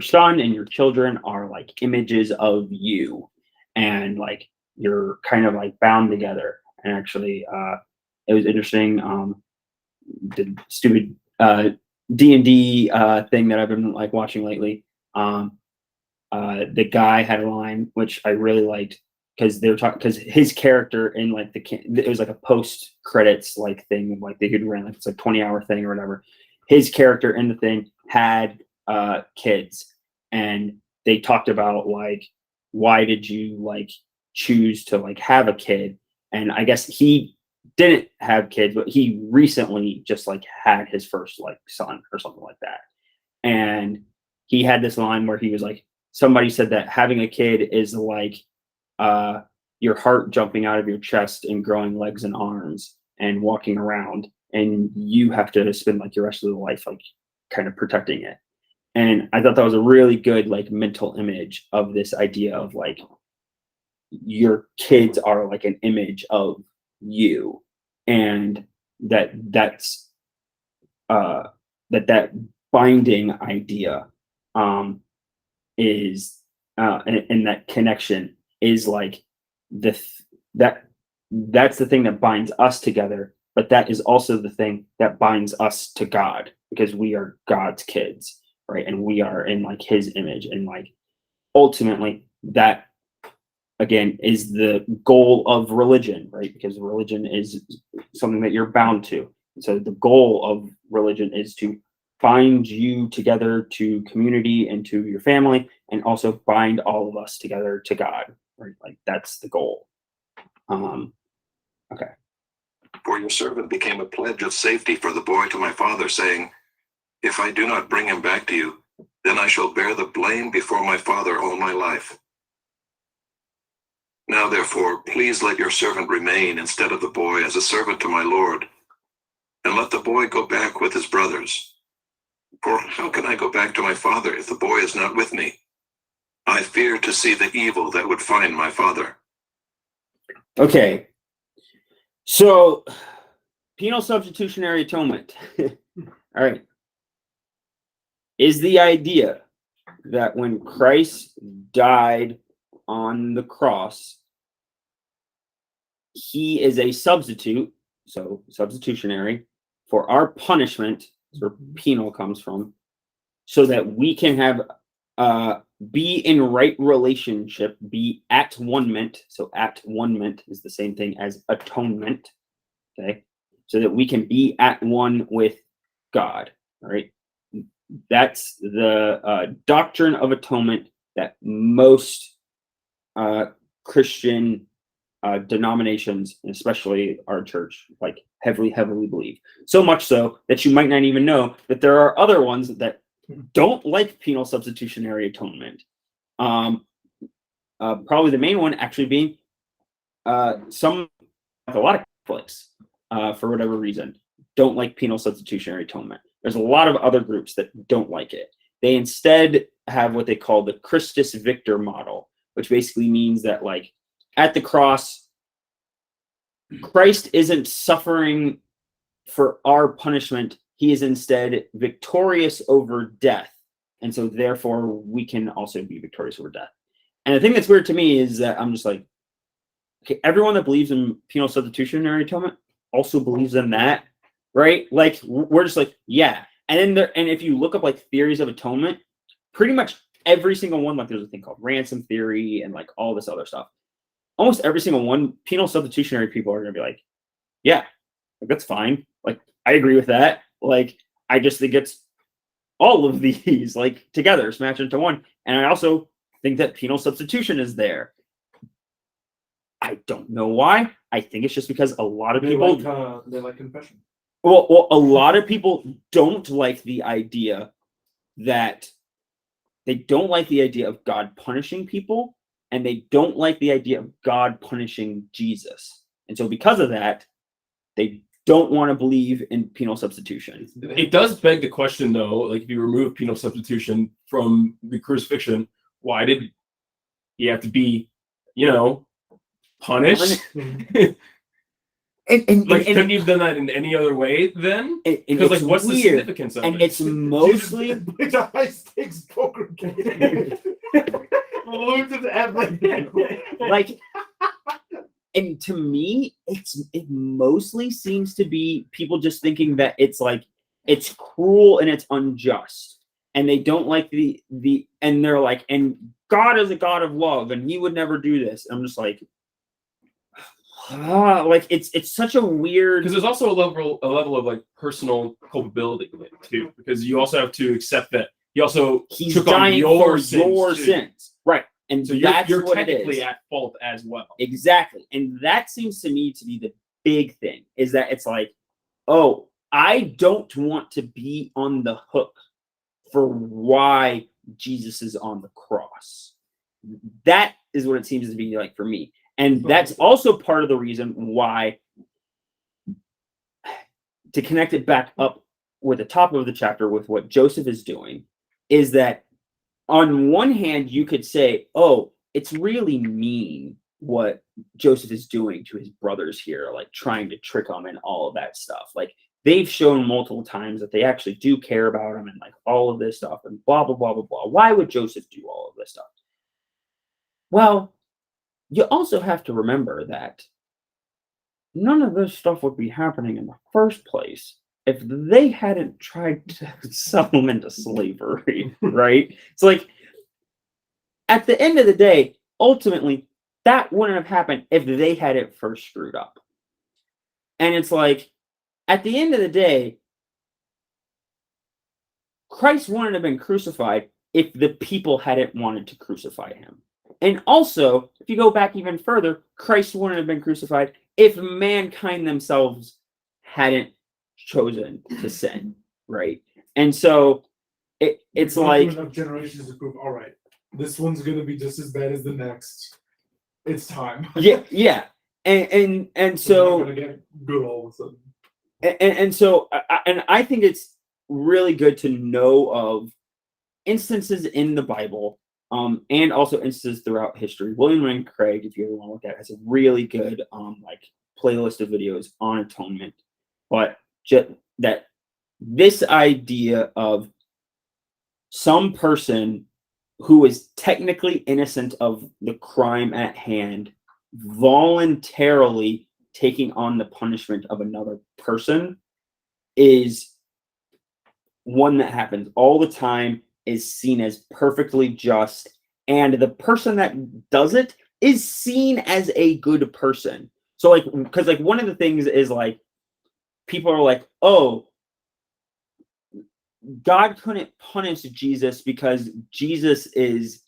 son and your children are like images of you, and like you're kind of like bound together. And actually, it was interesting. The stupid D&D thing that I've been like watching lately. The guy had a line which I really liked, because they were talking, because his character in like it was like a post credits like thing, like they could run like it's like 20-hour thing or whatever. His character in the thing had kids, and they talked about like, why did you like choose to like have a kid? And I guess he didn't have kids, but he recently just like had his first like son or something like that. And he had this line where he was like, somebody said that having a kid is like your heart jumping out of your chest and growing legs and arms and walking around, and you have to spend like your rest of the life like kind of protecting it. And I thought that was a really good like mental image of this idea of like, your kids are like an image of you, and that's that binding idea is and that connection is like that's the thing that binds us together, but that is also the thing that binds us to God, because we are God's kids, right? And we are in like his image, and like ultimately that again is the goal of religion, right? Because religion is something that you're bound to. So the goal of religion is to bind you together to community and to your family, and also bind all of us together to God, right? Like that's the goal. Okay. For your servant became a pledge of safety for the boy to my father, saying, if I do not bring him back to you, then I shall bear the blame before my father all my life. Now therefore, please let your servant remain instead of the boy as a servant to my lord, and let the boy go back with his brothers. For how can I go back to my father if the boy is not with me? I fear to see the evil that would find my father. Okay. So, penal substitutionary atonement. All right. Is the idea that when Christ died on the cross, he is a substitute, so substitutionary, for our punishment, that's where penal comes from, so that we can have be in right relationship, be at one-ment. So at one-ment is the same thing as atonement. Okay, so that we can be at one with God. All right, that's the doctrine of atonement that most Christian denominations, and especially our church, like heavily believe. So much so that you might not even know that there are other ones that don't like penal substitutionary atonement. Probably the main one actually being a lot of Catholics, for whatever reason, don't like penal substitutionary atonement. There's a lot of other groups that don't like it. They instead have what they call the Christus Victor model, which basically means that like at the cross, Christ isn't suffering for our punishment. He is instead victorious over death. And so therefore we can also be victorious over death. And the thing that's weird to me is that I'm just like, okay, everyone that believes in penal substitutionary atonement also believes in that, right? Like we're just like, yeah. And then and if you look up like theories of atonement, pretty much every single one, like there's a thing called ransom theory and like all this other stuff. Almost every single one, penal substitutionary people are going to be like, yeah, like, that's fine. Like, I agree with that. Like, I just think it's all of these like together, smash into one. And I also think that penal substitution is there. I don't know why. I think it's just because a lot of people they like confession. Well, a lot of people don't like the idea that they don't like the idea of God punishing people, and they don't like the idea of God punishing Jesus. And so because of that, they don't want to believe in penal substitution. It does beg the question, though, like if you remove penal substitution from the crucifixion, why did he have to be, punished? And Like, couldn't you have done that in any other way then? Because, like, what's the significance of and it? it's mostly It's a high stakes poker game. Lose everything. like, and to me, it mostly seems to be people just thinking that it's like it's cruel and it's unjust, and they don't like the and they're like, and God is a God of love, and He would never do this. I'm just like. Like it's such a weird Because there's also a level of like personal culpability in it too. Because you also have to accept that he also he's took on dying your for your too. sins, right? And So that's you're what it technically is. at fault as well. Exactly, and that seems to me to be the big thing is that it's like, oh, I don't want to be on the hook for why Jesus is on the cross. That is what it seems to be like for me. And that's also part of the reason why, to connect it back up with the top of the chapter with what Joseph is doing, is that on one hand, you could say, oh, it's really mean what Joseph is doing to his brothers here, like trying to trick them and all of that stuff. Like they've shown multiple times that they actually do care about him and like all of this stuff and blah, blah, blah, blah, blah. Why would Joseph do all of this stuff? Well, you also have to remember that none of this stuff would be happening in the first place if they hadn't tried to sell them into slavery, right? It's like, at the end of the day, ultimately, that wouldn't have happened if they had it first screwed up. And it's like, at the end of the day, Christ wouldn't have been crucified if the people hadn't wanted to crucify him. And also, if you go back even further, Christ wouldn't have been crucified if mankind themselves hadn't chosen to sin, right? And so it's like enough generations to prove, all right, this one's gonna be just as bad as the next. It's time. yeah, and so we're gonna get good all of a sudden. and so I think it's really good to know of instances in the Bible. And also instances throughout history. William Lane Craig, if you ever want to look at it, has a really good like playlist of videos on atonement. But just that this idea of some person who is technically innocent of the crime at hand voluntarily taking on the punishment of another person is one that happens all the time, is seen as perfectly just, and the person that does it is seen as a good person. So like, because like one of the things is like people are like, oh, God couldn't punish Jesus because Jesus is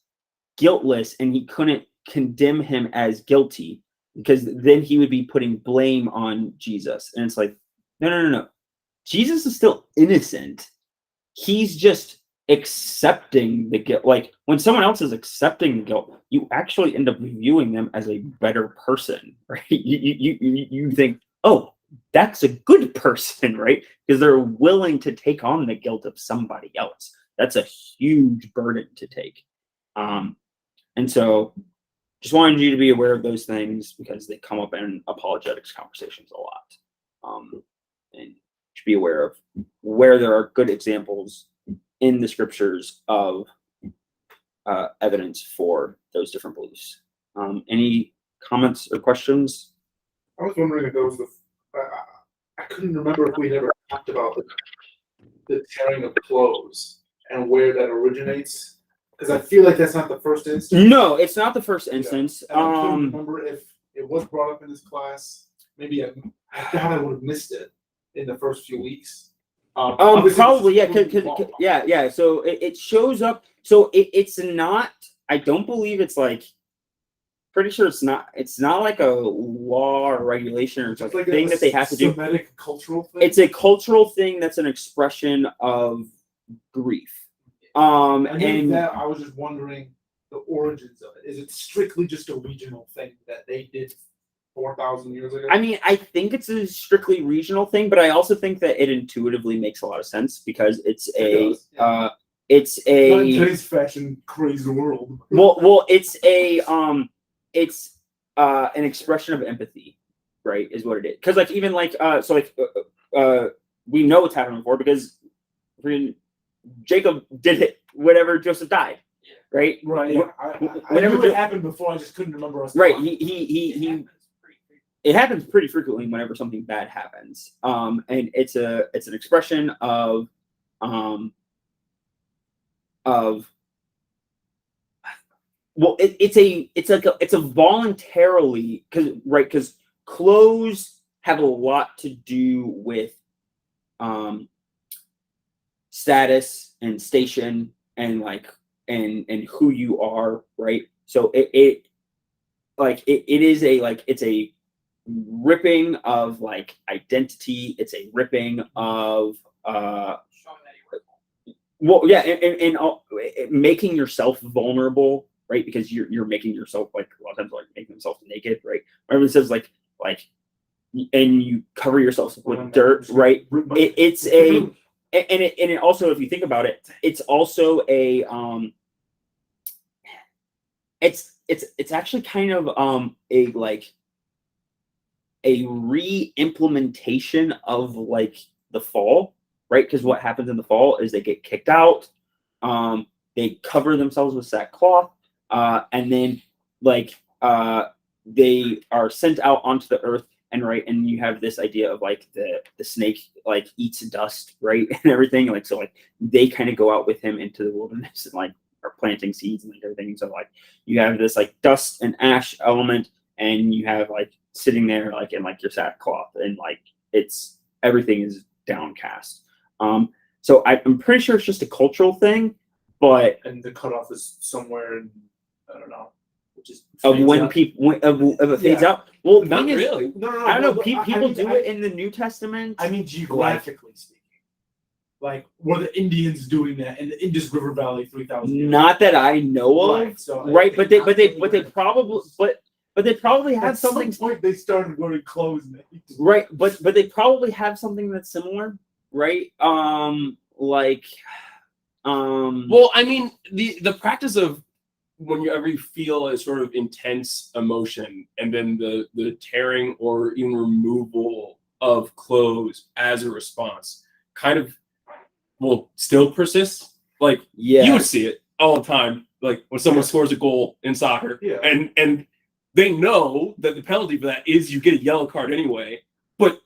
guiltless and he couldn't condemn him as guilty because then he would be putting blame on Jesus. And it's like, no. Jesus is still innocent. He's just accepting the guilt. Like when someone else is accepting the guilt, you actually end up viewing them as a better person, right? You think, oh, that's a good person, right? Because they're willing to take on the guilt of somebody else. That's a huge burden to take. And so just wanted you to be aware of those things because they come up in apologetics conversations a lot. And should be aware of where there are good examples in the scriptures of evidence for those different beliefs. Any comments or questions? I was wondering if there was I couldn't remember if we ever talked about the tearing of clothes and where that originates. Because I feel like that's not the first instance. No, it's not the first instance. And I couldn't remember if it was brought up in this class. Maybe I thought I would have missed it in the first few weeks. Probably, yeah, yeah. So it shows up. So it's not. I don't believe it's like. Pretty sure it's not. It's not like a law or regulation or something like thing that they have to do. Semitic cultural thing. It's a cultural thing that's an expression of grief. I knew And that. I was just wondering the origins of it. Is it strictly just a regional thing that they did 4,000 years ago? I mean, I think it's a strictly regional thing, but I also think that it intuitively makes a lot of sense because it's It does, yeah. it's Not in a today's fashion crazy world. well, it's an expression of empathy, right? Is what it is. Because like even like we know what's happened before because when Jacob did it whenever Joseph died, right? Right. Yeah. I Whenever knew it Jo- happened before. I just couldn't remember us. Right. He it happens pretty frequently whenever something bad happens. And it's an expression of well, it's a voluntarily because clothes have a lot to do with status and station and like and who you are, right? So it is it's a ripping of like identity. It's a ripping of well, yeah, and making yourself vulnerable, right? Because you're making yourself like a lot of times like making themselves naked, right? Whenever it says like and you cover yourself with dirt, right? It's it also, if you think about it, it's also a it's actually kind of a like a re-implementation of like the fall, right? Because what happens in the fall is they get kicked out, they cover themselves with sackcloth, and then like they are sent out onto the earth, and you have this idea of like the snake like eats dust, right? And everything, like so like they kind of go out with him into the wilderness and like are planting seeds and like everything. So like you have this like dust and ash element, and you have like sitting there like in like your sackcloth, and like it's everything is downcast. So I'm pretty sure it's just a cultural thing, but And the cutoff is somewhere in, I don't know, which is of when people of it fades out. Well, the Not thing is, really. No. I don't know. but People mean, do it in the New Testament. I mean, geographically speaking, like were the Indians doing that in the Indus River Valley 3,000 years ago? Not that I know of, Right, so right? But they At probably have some something point they started wearing clothes. right. But they probably have something that's similar, right? Well, I mean, the practice of whenever you feel a sort of intense emotion and then the tearing or even removal of clothes as a response kind of will still persist. Like yeah. you would see it all the time, like when someone scores a goal in soccer, Yeah. and they know that the penalty for that is you get a yellow card anyway, but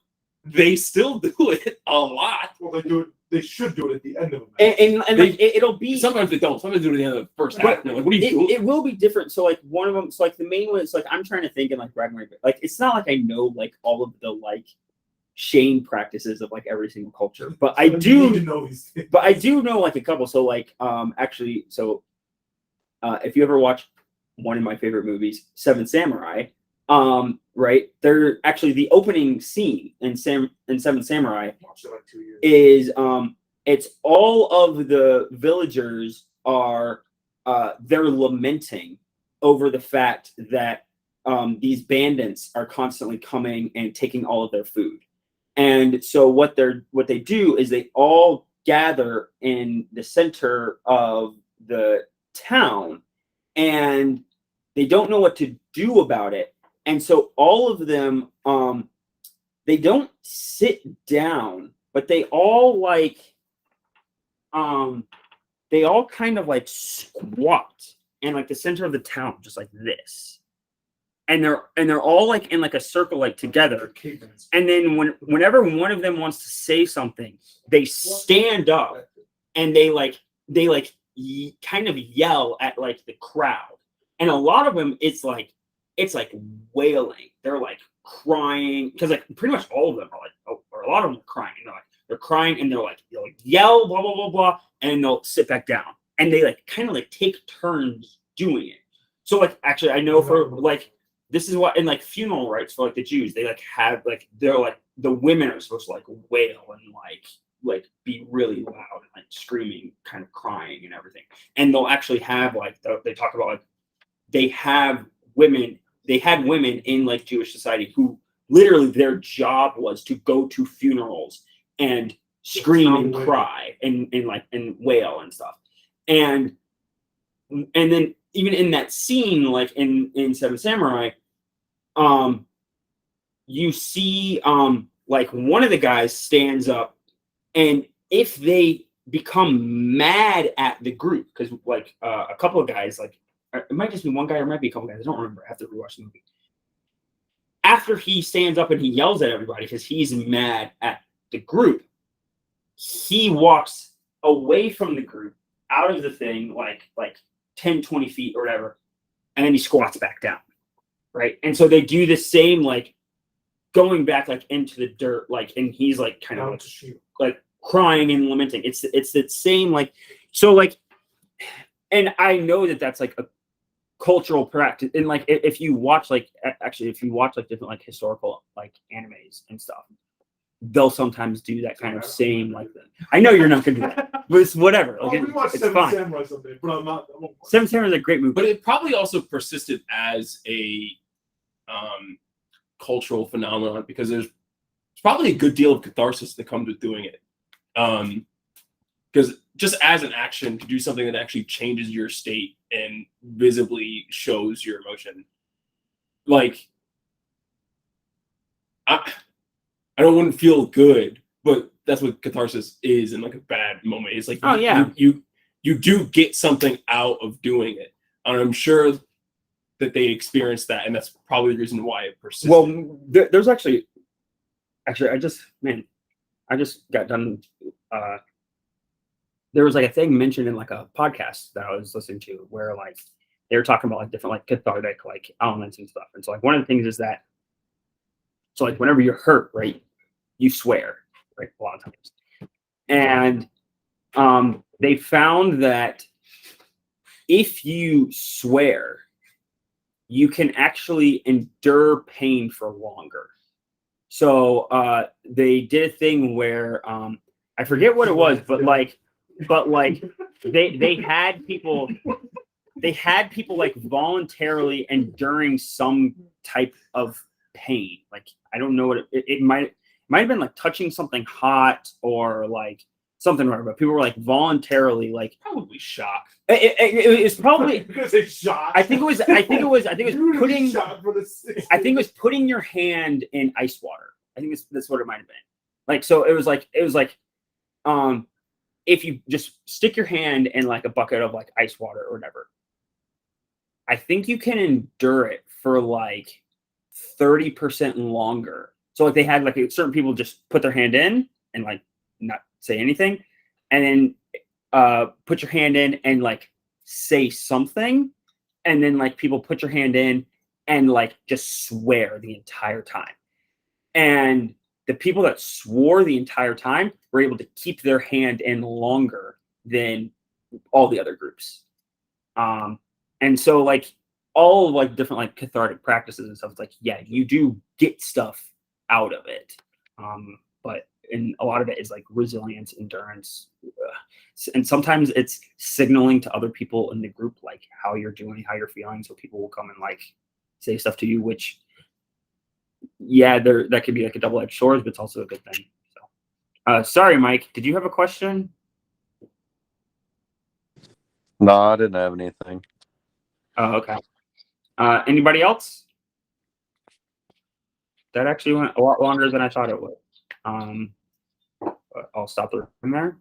they still do it a lot. Well, they do it. They should do it at the end of a match. And like it'll be Sometimes they don't. Sometimes they do it at the end of the first But half. They're like, what are you doing? it will be different. So like one of them, so like the main one is like I'm trying to think in like Ragnarok, like it's not like I know like all of the like shame practices of like every single culture, but I You need do to know these things. but I do know like a couple. So like actually, so if you ever watch one of my favorite movies, Seven Samurai, right, they're actually the opening scene in Seven Samurai Watched it like 2 years. is it's all of the villagers are they're lamenting over the fact that these bandits are constantly coming and taking all of their food. And so what they do is they all gather in the center of the town, and they don't know what to do about it. And so all of them they don't sit down, but they all like they all kind of like squat in like the center of the town, just like this. And they're all like in like a circle, like together. And then whenever one of them wants to say something, they stand up and they kind of yell at like the crowd. And a lot of them, it's like wailing. They're like crying because like pretty much all of them are like, or a lot of them are crying. They're crying and they'll yell blah blah blah blah, and they'll sit back down. And they like kind of like take turns doing it. So like actually, I know for like. This is what in like funeral rites for like the Jews, they like have like they're like the women are supposed to like wail and like like be really loud and like screaming, kind of crying and everything. And they'll actually have like they talk about like they had women in like Jewish society who literally their job was to go to funerals and scream and cry and wail and stuff. And then even in that scene, like in Seven Samurai, you see like one of the guys stands up, and if they become mad at the group, because like a couple of guys, like it might just be one guy or it might be a couple guys, I don't remember, I have to rewatch the movie. After he stands up and he yells at everybody because he's mad at the group, he walks away from the group out of the thing like 10, 20 feet or whatever, and then he squats back down. Right. And so they do the same, like going back like into the dirt, like, and he's like kind of like crying and lamenting. It's the same, like, so like, and I know that that's like a cultural practice. And like, if you watch like, actually, if you watch like different like historical like animes and stuff, they'll sometimes do that kind of same like that. I know you're not gonna do that, but it's whatever. Like, it's fine. Samurai someday, but I'm not. Seven Samurai is a great movie, But it probably also persisted as a cultural phenomenon because there's probably a good deal of catharsis that comes with doing it. Because just as an action to do something that actually changes your state and visibly shows your emotion, like I wouldn't feel good, but that's what catharsis is in like a bad moment. It's like, you do get something out of doing it, and I'm sure that they experienced that, and that's probably the reason why it persisted. Well, there's actually, I just got done. There was like a thing mentioned in like a podcast that I was listening to where like they were talking about like different like cathartic like elements and stuff. And so like one of the things is that, so like whenever you're hurt, right, you swear, right, a lot of times. And they found that if you swear, you can actually endure pain for longer. So they did a thing where I forget what it was, but like they had people like voluntarily enduring some type of pain. Like I don't know what it might have been, like touching something hot or like something, but people were like voluntarily like probably shock. It was probably because they shot. I think it was putting your hand in ice water. I think that's what it might have been. Like, so it was like if you just stick your hand in like a bucket of like ice water or whatever, I think you can endure it for like 30% longer. So like they had like certain people just put their hand in and like not say anything, and then put your hand in and like say something, and then like people put your hand in and like just swear the entire time. And the people that swore the entire time were able to keep their hand in longer than all the other groups. And so like all like different like cathartic practices and stuff, it's like, yeah, you do get stuff out of it. But and a lot of it is like resilience, endurance, and sometimes it's signaling to other people in the group like how you're doing, how you're feeling, so people will come and like say stuff to you, which that could be like a double-edged sword, but it's also a good thing. So sorry, Mike, did you have a question? No, I didn't have anything. Oh, okay. Anybody else? That actually went a lot longer than I thought it would. But I'll stop the room there.